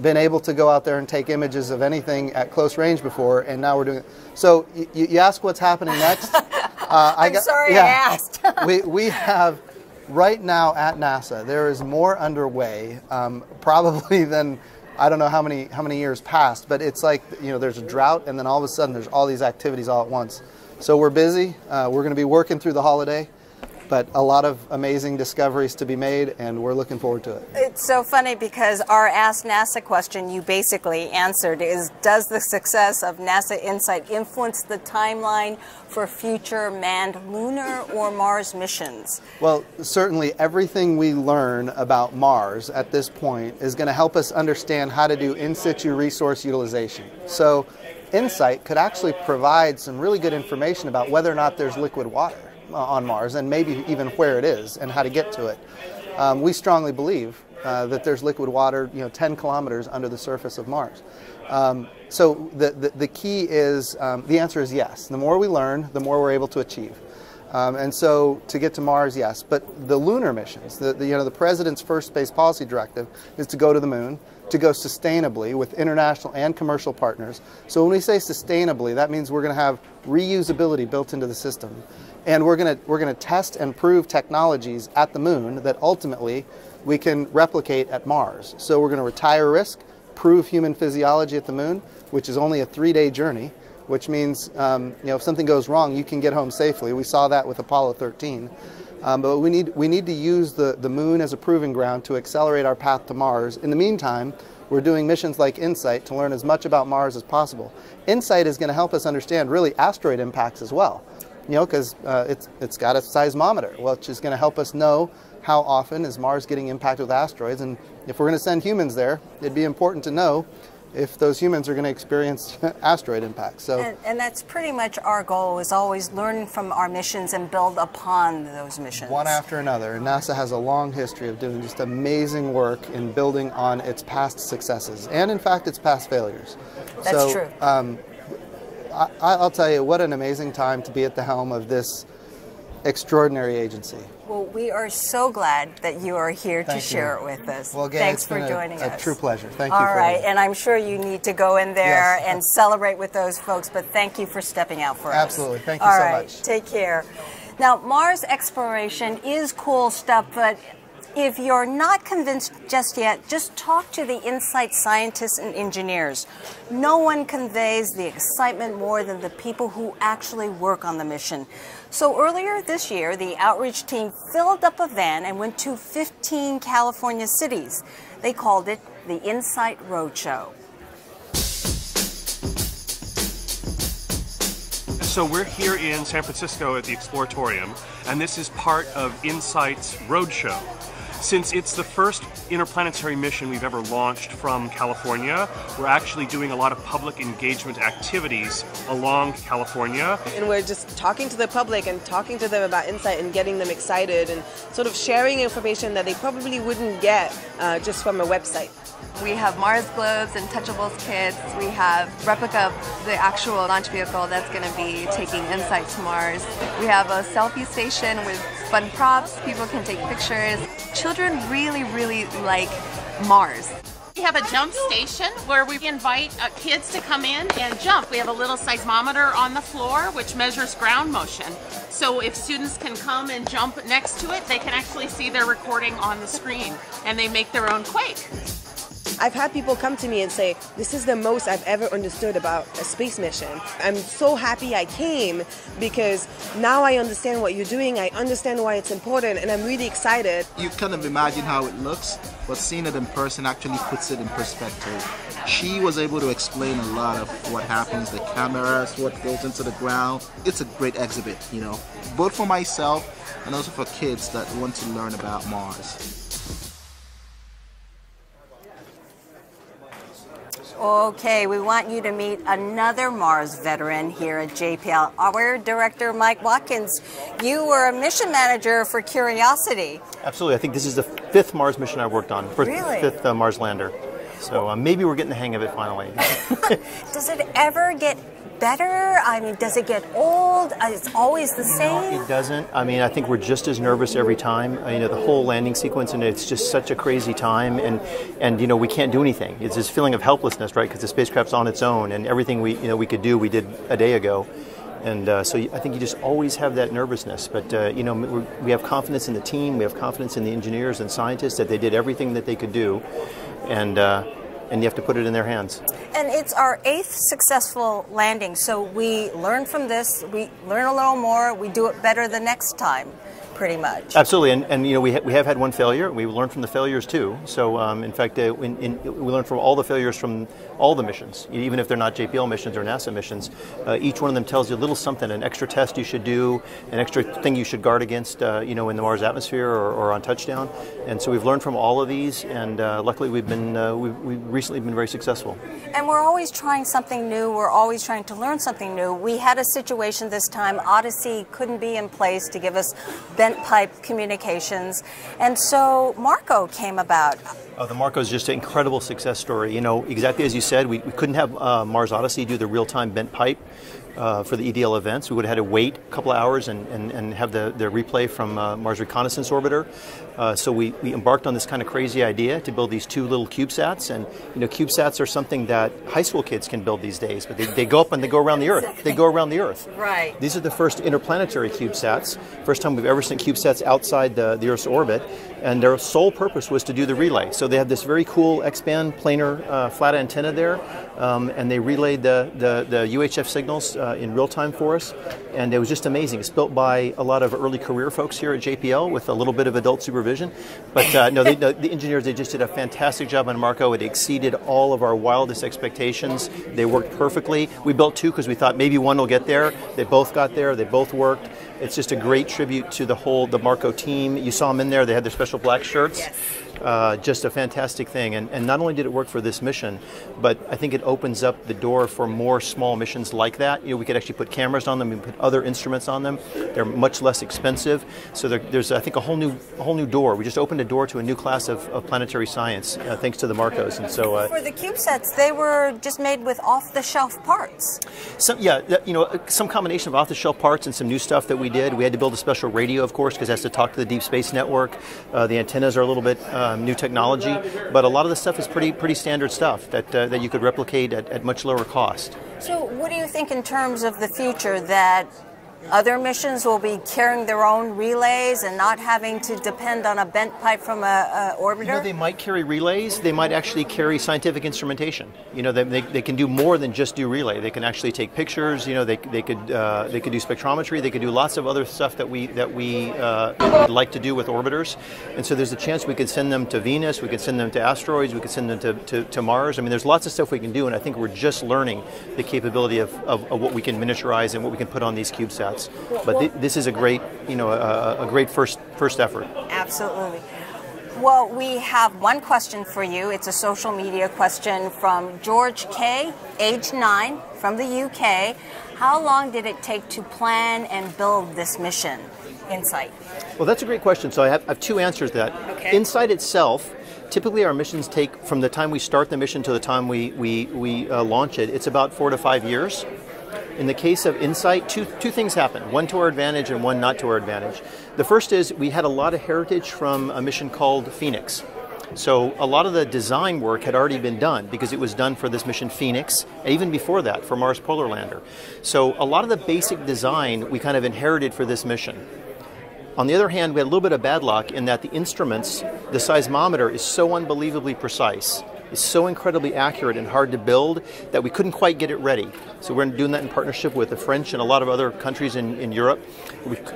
been able to go out there and take images of anything at close range before, and now we're doing it. So you ask what's happening next. I'm sorry I asked. we have right now at NASA, there is more underway, probably than I don't know how many years passed, but it's like, you know, there's a drought, and then all of a sudden there's all these activities all at once. So we're busy. We're going to be working through the holiday, but a lot of amazing discoveries to be made, and we're looking forward to it. It's so funny because our Ask NASA question you basically answered is, does the success of NASA InSight influence the timeline for future manned lunar or Mars missions? Well, certainly everything we learn about Mars at this point is going to help us understand how to do in situ resource utilization. So InSight could actually provide some really good information about whether or not there's liquid water on Mars, and maybe even where it is and how to get to it. We strongly believe that there's liquid water, 10 kilometers under the surface of Mars. So the key is, the answer is yes. The more we learn, the more we're able to achieve. And so to get to Mars, yes. But the lunar missions, the President's first space policy directive is to go to the moon, to go sustainably with international and commercial partners. So when we say sustainably, that means we're going to have reusability built into the system. And we're going to test and prove technologies at the moon that ultimately we can replicate at Mars. So we're going to retire risk, prove human physiology at the moon, which is only a 3-day journey, which means if something goes wrong, you can get home safely. We saw that with Apollo 13. But we need to use the moon as a proving ground to accelerate our path to Mars. In the meantime, we're doing missions like InSight to learn as much about Mars as possible. InSight is going to help us understand really asteroid impacts as well, because it's got a seismometer, which is going to help us know how often is Mars getting impacted with asteroids. And if we're going to send humans there, it'd be important to know if those humans are going to experience asteroid impacts. So, and that's pretty much our goal, is always learn from our missions and build upon those missions. One after another. And NASA has a long history of doing just amazing work in building on its past successes and, in fact, its past failures. That's true. I'll tell you, what an amazing time to be at the helm of this extraordinary agency. Well, we are so glad that you are here to share it with us. Well, again, thanks it's for been joining us. A true pleasure. Thank you. All right, and I'm sure you need to go in there Yes. and celebrate with those folks, but thank you for stepping out for us. Absolutely. Thank you All so right, much. take care. Now, Mars exploration is cool stuff, but if you're not convinced just yet, just talk to the InSight scientists and engineers. No one conveys the excitement more than the people who actually work on the mission. So earlier this year, the outreach team filled up a van and went to 15 California cities. They called it the InSight Roadshow. So we're here in San Francisco at the Exploratorium, and this is part of InSight's Roadshow. Since it's the first interplanetary mission we've ever launched from California, we're actually doing a lot of public engagement activities along California. And we're just talking to the public and talking to them about InSight and getting them excited and sort of sharing information that they probably wouldn't get just from a website. We have Mars globes and touchables kits. We have replica of the actual launch vehicle that's going to be taking InSight to Mars. We have a selfie station with fun props. People can take pictures. Children really, really like Mars. We have a jump station where we invite kids to come in and jump. We have a little seismometer on the floor which measures ground motion. So if students can come and jump next to it, they can actually see their recording on the screen and they make their own quake. I've had people come to me and say, this is the most I've ever understood about a space mission. I'm so happy I came because now I understand what you're doing, I understand why it's important, and I'm really excited. You kind of imagine how it looks, but seeing it in person actually puts it in perspective. She was able to explain a lot of what happens, the cameras, what goes into the ground. It's a great exhibit, both for myself and also for kids that want to learn about Mars. Okay, we want you to meet another Mars veteran here at JPL, our director, Mike Watkins. You were a mission manager for Curiosity. Absolutely. I think this is the 5th Mars mission I've worked on, Really? 5th Mars lander. So maybe we're getting the hang of it finally. Does it ever get better? I mean, does it get old? It's always the same? No, it doesn't. I mean, I think we're just as nervous every time. The whole landing sequence, and it's just such a crazy time, and we can't do anything. It's this feeling of helplessness, right? Because the spacecraft's on its own, and everything we could do, we did a day ago. And so I think you just always have that nervousness. But, we have confidence in the team. We have confidence in the engineers and scientists that they did everything that they could do. And you have to put it in their hands. And it's our 8th successful landing, so we learn from this, we learn a little more, we do it better the next time, pretty much. Absolutely, and we have had one failure. We learned from the failures too. So in fact, we learned from all the failures from all the missions, even if they're not JPL missions or NASA missions. Each one of them tells you a little something, an extra test you should do, an extra thing you should guard against, in the Mars atmosphere or on touchdown. And so we've learned from all of these, and luckily we've recently been very successful. And we're always trying something new. We're always trying to learn something new. We had a situation this time. Odyssey couldn't be in place to give us bent pipe communications, and so Marco came about. The Marco is just an incredible success story. Exactly as you said, we couldn't have Mars Odyssey do the real-time bent pipe for the EDL events. We would have had to wait a couple of hours and have the replay from Mars Reconnaissance Orbiter. So we embarked on this kind of crazy idea to build these 2 little CubeSats, and CubeSats are something that high school kids can build these days, but they go up and they go around the Earth. They go around the Earth. Right. These are the first interplanetary CubeSats. First time we've ever sent CubeSats outside the Earth's orbit, and their sole purpose was to do the relay. So they have this very cool X-band planar flat antenna there, and they relayed the UHF signals in real time for us, and it was just amazing. It's built by a lot of early career folks here at JPL with a little bit of adult supervision, but no, the engineers, they just did a fantastic job on Marco. It exceeded all of our wildest expectations. They worked perfectly. We built 2 because we thought maybe one will get there. They both got there. They both worked. It's just a great tribute to the Marco team. You saw them in there. They had their special black shirts. Yes. Just a fantastic thing. And not only did it work for this mission, but I think it opens up the door for more small missions like that. We could actually put cameras on them and put other instruments on them. They're much less expensive. So there's, I think, a whole new door. We just opened a door to a new class of planetary science thanks to the Marcos. And so for the CubeSats, they were just made with off-the-shelf parts. Some combination of off-the-shelf parts and some new stuff that we did. We had to build a special radio, of course, because it has to talk to the Deep Space Network. The antennas are a little bit new technology, but a lot of the stuff is pretty standard stuff that you could replicate at much lower cost. So what do you think in terms of the future, that other missions will be carrying their own relays and not having to depend on a bent pipe from a orbiter? They might carry relays. They might actually carry scientific instrumentation. They can do more than just do relay. They can actually take pictures. They could do spectrometry. They could do lots of other stuff that we like to do with orbiters. And so there's a chance we could send them to Venus. We could send them to asteroids. We could send them to Mars. I mean, there's lots of stuff we can do, and I think we're just learning the capability of what we can miniaturize and what we can put on these CubeSats. But this is a great, a great first effort. Absolutely. Well, we have one question for you. It's a social media question from George K., age 9, from the UK. How long did it take to plan and build this mission, InSight? Well, that's a great question. So I have 2 answers to that. Okay. InSight itself, typically our missions take, from the time we start the mission to the time we launch it, it's about 4 to 5 years. In the case of InSight, two things happened, one to our advantage and one not to our advantage. The first is we had a lot of heritage from a mission called Phoenix. So a lot of the design work had already been done because it was done for this mission Phoenix, and even before that for Mars Polar Lander. So a lot of the basic design we kind of inherited for this mission. On the other hand, we had a little bit of bad luck in that the instruments, the seismometer is so unbelievably precise. It's so incredibly accurate and hard to build that we couldn't quite get it ready. So we're doing that in partnership with the French and a lot of other countries in Europe,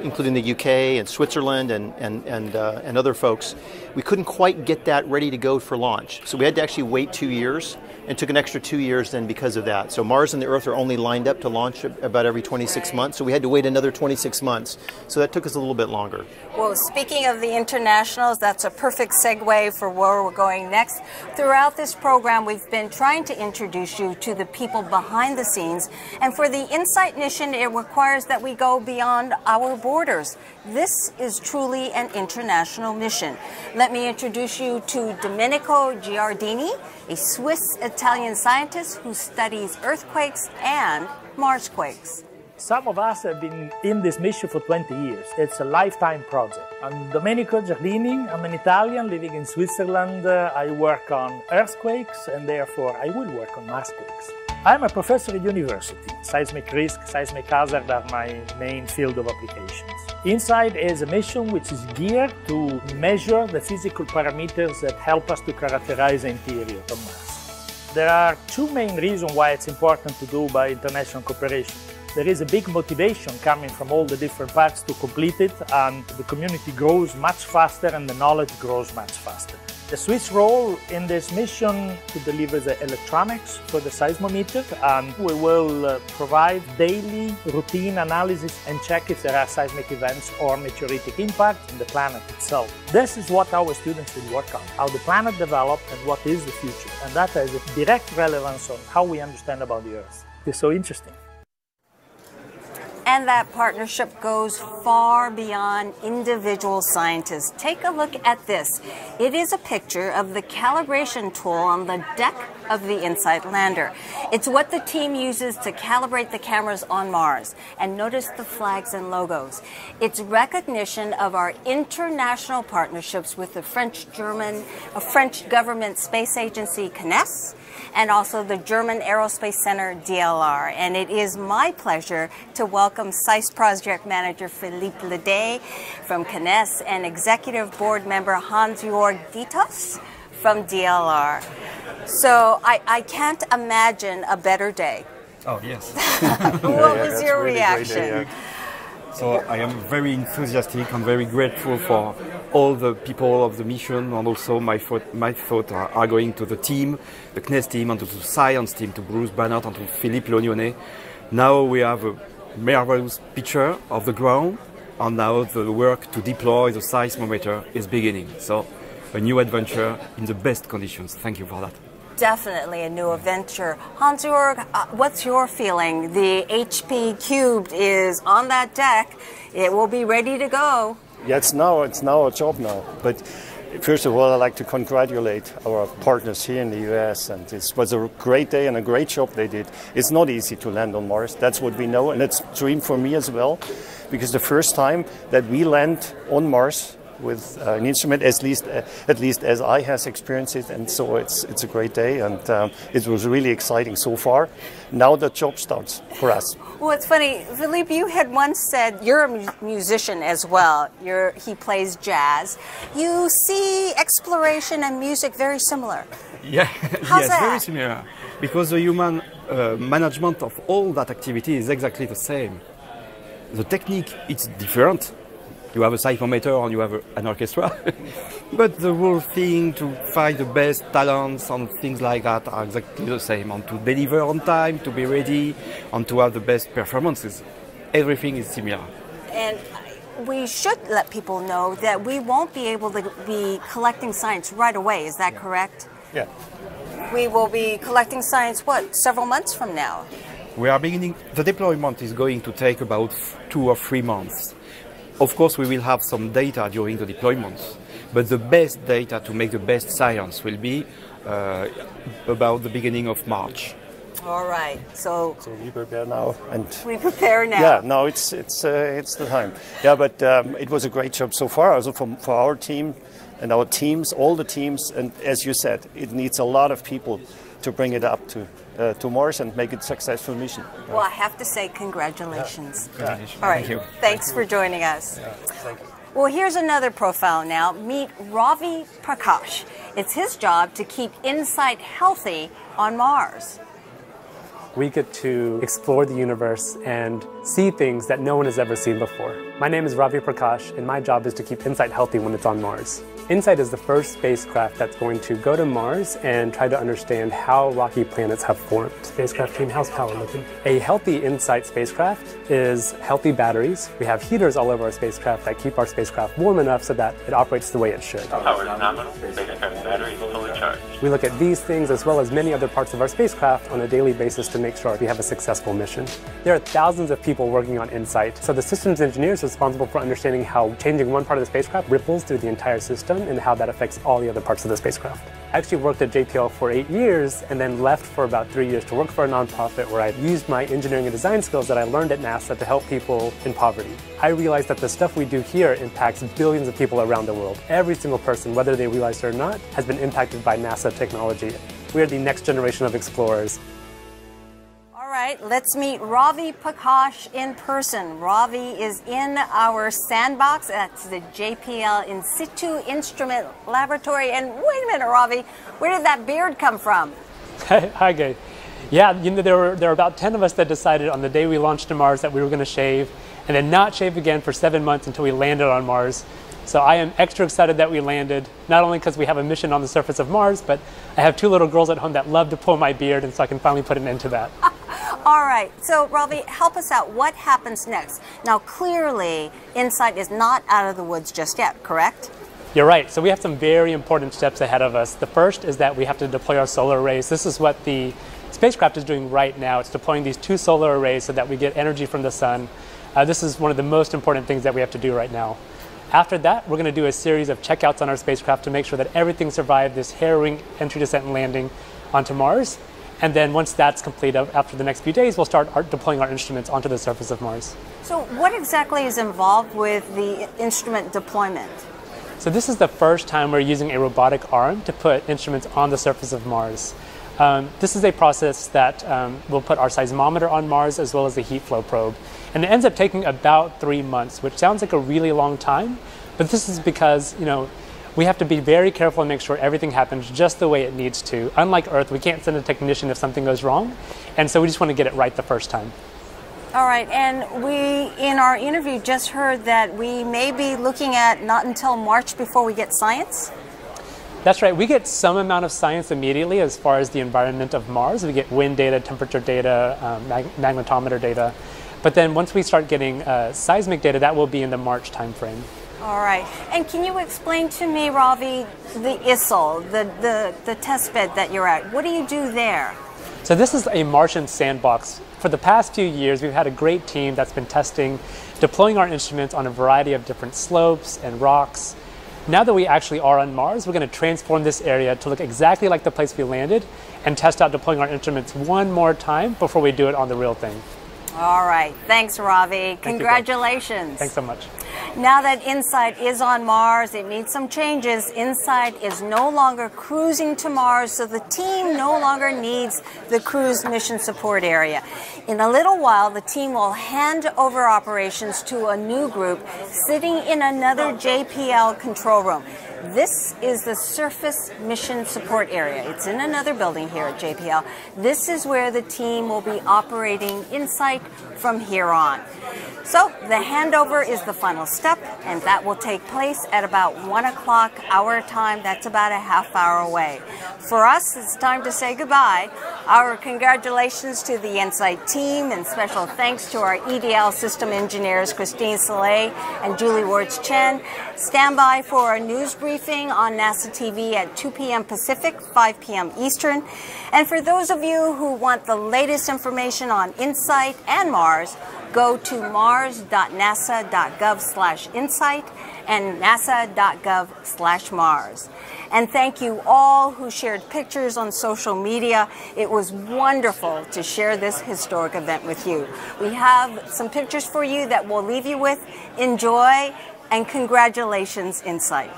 including the UK and Switzerland and other folks. We couldn't quite get that ready to go for launch. So we had to actually wait 2 years, and took an extra 2 years then because of that. So Mars and the Earth are only lined up to launch about every 26 months, so we had to wait another 26 months. So that took us a little bit longer. Well, speaking of the internationals, that's a perfect segue for where we're going next. Throughout this program, we've been trying to introduce you to the people behind the scenes, and for the InSight mission, it requires that we go beyond our borders. This is truly an international mission. Let me introduce you to Domenico Giardini, a Swiss-Italian scientist who studies earthquakes and Marsquakes. Some of us have been in this mission for 20 years. It's a lifetime project. I'm Domenico Giardini. I'm an Italian living in Switzerland. I work on earthquakes, and therefore I will work on Marsquakes. I'm a professor at university. Seismic risk, seismic hazard are my main field of applications. InSight is a mission which is geared to measure the physical parameters that help us to characterize the interior of Mars. There are 2 main reasons why it's important to do by international cooperation. There is a big motivation coming from all the different parts to complete it, and the community grows much faster and the knowledge grows much faster. The Swiss role in this mission to deliver the electronics for the seismometer, and we will provide daily routine analysis and check if there are seismic events or meteoritic impacts in the planet itself. This is what our students will work on, how the planet developed and what is the future, and that has a direct relevance on how we understand about the Earth. It's so interesting. And that partnership goes far beyond individual scientists. Take a look at this. It is a picture of the calibration tool on the deck of the InSight lander. It's what the team uses to calibrate the cameras on Mars. And notice the flags and logos. It's recognition of our international partnerships with the French government space agency CNES, and also the German Aerospace Center DLR. And it is my pleasure to welcome SAIS Project Manager Philippe Ledet from CNES and Executive Board Member Hans-Jörg Dietz from DLR. So I can't imagine a better day. Oh, yes. What was your reaction? So I am very enthusiastic and very grateful for all the people of the mission, and also my thoughts are going to the team, the CNES team, and to the science team, to Bruce Bannert and to Philippe Lognonnet. Now we have a marvelous picture of the ground, and now the work to deploy the seismometer is beginning. So a new adventure in the best conditions. Thank you for that. Definitely a new adventure. Hans-Jörg, what's your feeling? The HP Cubed is on that deck. It will be ready to go. Yeah, it's now a job now. But first of all, I'd like to congratulate our partners here in the US. And this was a great day and a great job they did. It's not easy to land on Mars. That's what we know. And it's a dream for me as well. Because the first time that we land on Mars with an instrument, at least as I has experienced it, and so it's a great day, and it was really exciting so far. Now the job starts for us. Well, it's funny, Philippe, you had once said, you're a musician as well, he plays jazz. You see exploration and music very similar. Yeah, How's that? Very similar. Because the human management of all that activity is exactly the same. The technique, it's different. You have a seismometer and you have an orchestra. But the whole thing to find the best talents and things like that are exactly the same. And to deliver on time, to be ready, and to have the best performances. Everything is similar. And we should let people know that we won't be able to be collecting science right away. Is that correct? Yeah. We will be collecting science, several months from now? We are beginning, the deployment is going to take about 2 or 3 months. Of course, we will have some data during the deployments, but the best data to make the best science will be about the beginning of March. All right. So we prepare now, and we prepare now. Yeah, no, it's the time. Yeah, but it was a great job so far. Also for our team and our teams, all the teams, and as you said, it needs a lot of people to bring it up to Mars and make it a successful mission. Well, I have to say congratulations. Yeah. Congratulations. All right. Thank you. Thanks for joining us. Yeah. Thank you. Well, here's another profile now. Meet Ravi Prakash. It's his job to keep InSight healthy on Mars. We get to explore the universe and see things that no one has ever seen before. My name is Ravi Prakash, and my job is to keep InSight healthy when it's on Mars. InSight is the first spacecraft that's going to go to Mars and try to understand how rocky planets have formed. Spacecraft team, how's power looking? A healthy InSight spacecraft is healthy batteries. We have heaters all over our spacecraft that keep our spacecraft warm enough so that it operates the way it should. Power is nominal, spacecraft battery is fully charged. We look at these things as well as many other parts of our spacecraft on a daily basis to make sure we have a successful mission. There are thousands of people working on InSight, so the systems engineer is responsible for understanding how changing one part of the spacecraft ripples through the entire system and how that affects all the other parts of the spacecraft. I actually worked at JPL for 8 years and then left for about 3 years to work for a nonprofit where I used my engineering and design skills that I learned at NASA to help people in poverty. I realized that the stuff we do here impacts billions of people around the world. Every single person, whether they realize it or not, has been impacted by NASA technology. We are the next generation of explorers. All right, let's meet Ravi Prakash in person. Ravi is in our sandbox. That's the JPL In Situ Instrument Laboratory. And wait a minute, Ravi, where did that beard come from? Hi, Gay. Yeah, there were about 10 of us that decided on the day we launched to Mars that we were going to shave and then not shave again for 7 months until we landed on Mars. So I am extra excited that we landed, not only because we have a mission on the surface of Mars, but I have 2 little girls at home that love to pull my beard, and so I can finally put an end to that. All right, so Ravi, help us out. What happens next? Now, clearly, InSight is not out of the woods just yet, correct? You're right. So we have some very important steps ahead of us. The first is that we have to deploy our solar arrays. This is what the spacecraft is doing right now. It's deploying these 2 solar arrays so that we get energy from the sun. This is one of the most important things that we have to do right now. After that, we're going to do a series of checkouts on our spacecraft to make sure that everything survived this harrowing entry, descent, and landing. onto Mars. And then once that's complete, after the next few days, we'll start deploying our instruments onto the surface of Mars. So what exactly is involved with the instrument deployment? So this is the first time we're using a robotic arm to put instruments on the surface of Mars. This is a process that will put our seismometer on Mars as well as the heat flow probe. And it ends up taking about 3 months, which sounds like a really long time, but this is because, we have to be very careful and make sure everything happens just the way it needs to. Unlike Earth, we can't send a technician if something goes wrong, and so we just want to get it right the first time. All right, and we, in our interview, just heard that we may be looking at not until March before we get science? That's right. We get some amount of science immediately as far as the environment of Mars. We get wind data, temperature data, magnetometer data. But then once we start getting seismic data, that will be in the March timeframe. All right. And can you explain to me, Ravi, the ISIL, the test bed that you're at? What do you do there? So this is a Martian sandbox. For the past few years, we've had a great team that's been testing, deploying our instruments on a variety of different slopes and rocks. Now that we actually are on Mars, we're going to transform this area to look exactly like the place we landed and test out deploying our instruments one more time before we do it on the real thing. All right. Thanks, Ravi. Congratulations. Thanks so much. Now that InSight is on Mars, it needs some changes. InSight is no longer cruising to Mars, so the team no longer needs the cruise mission support area. In a little while, the team will hand over operations to a new group sitting in another JPL control room. This is the Surface Mission Support Area. It's in another building here at JPL. This is where the team will be operating InSight from here on. So the handover is the final step, and that will take place at about 1 o'clock our time. That's about a half hour away. For us, it's time to say goodbye. Our congratulations to the InSight team, and special thanks to our EDL system engineers, Christine Soleil and Julie Wards-Chen. Stand by for a news briefing on NASA TV at 2 p.m. Pacific, 5 p.m. Eastern. And for those of you who want the latest information on InSight and Mars, go to mars.nasa.gov/insight and nasa.gov/Mars. And thank you all who shared pictures on social media. It was wonderful to share this historic event with you. We have some pictures for you that we'll leave you with. Enjoy, and congratulations, InSight.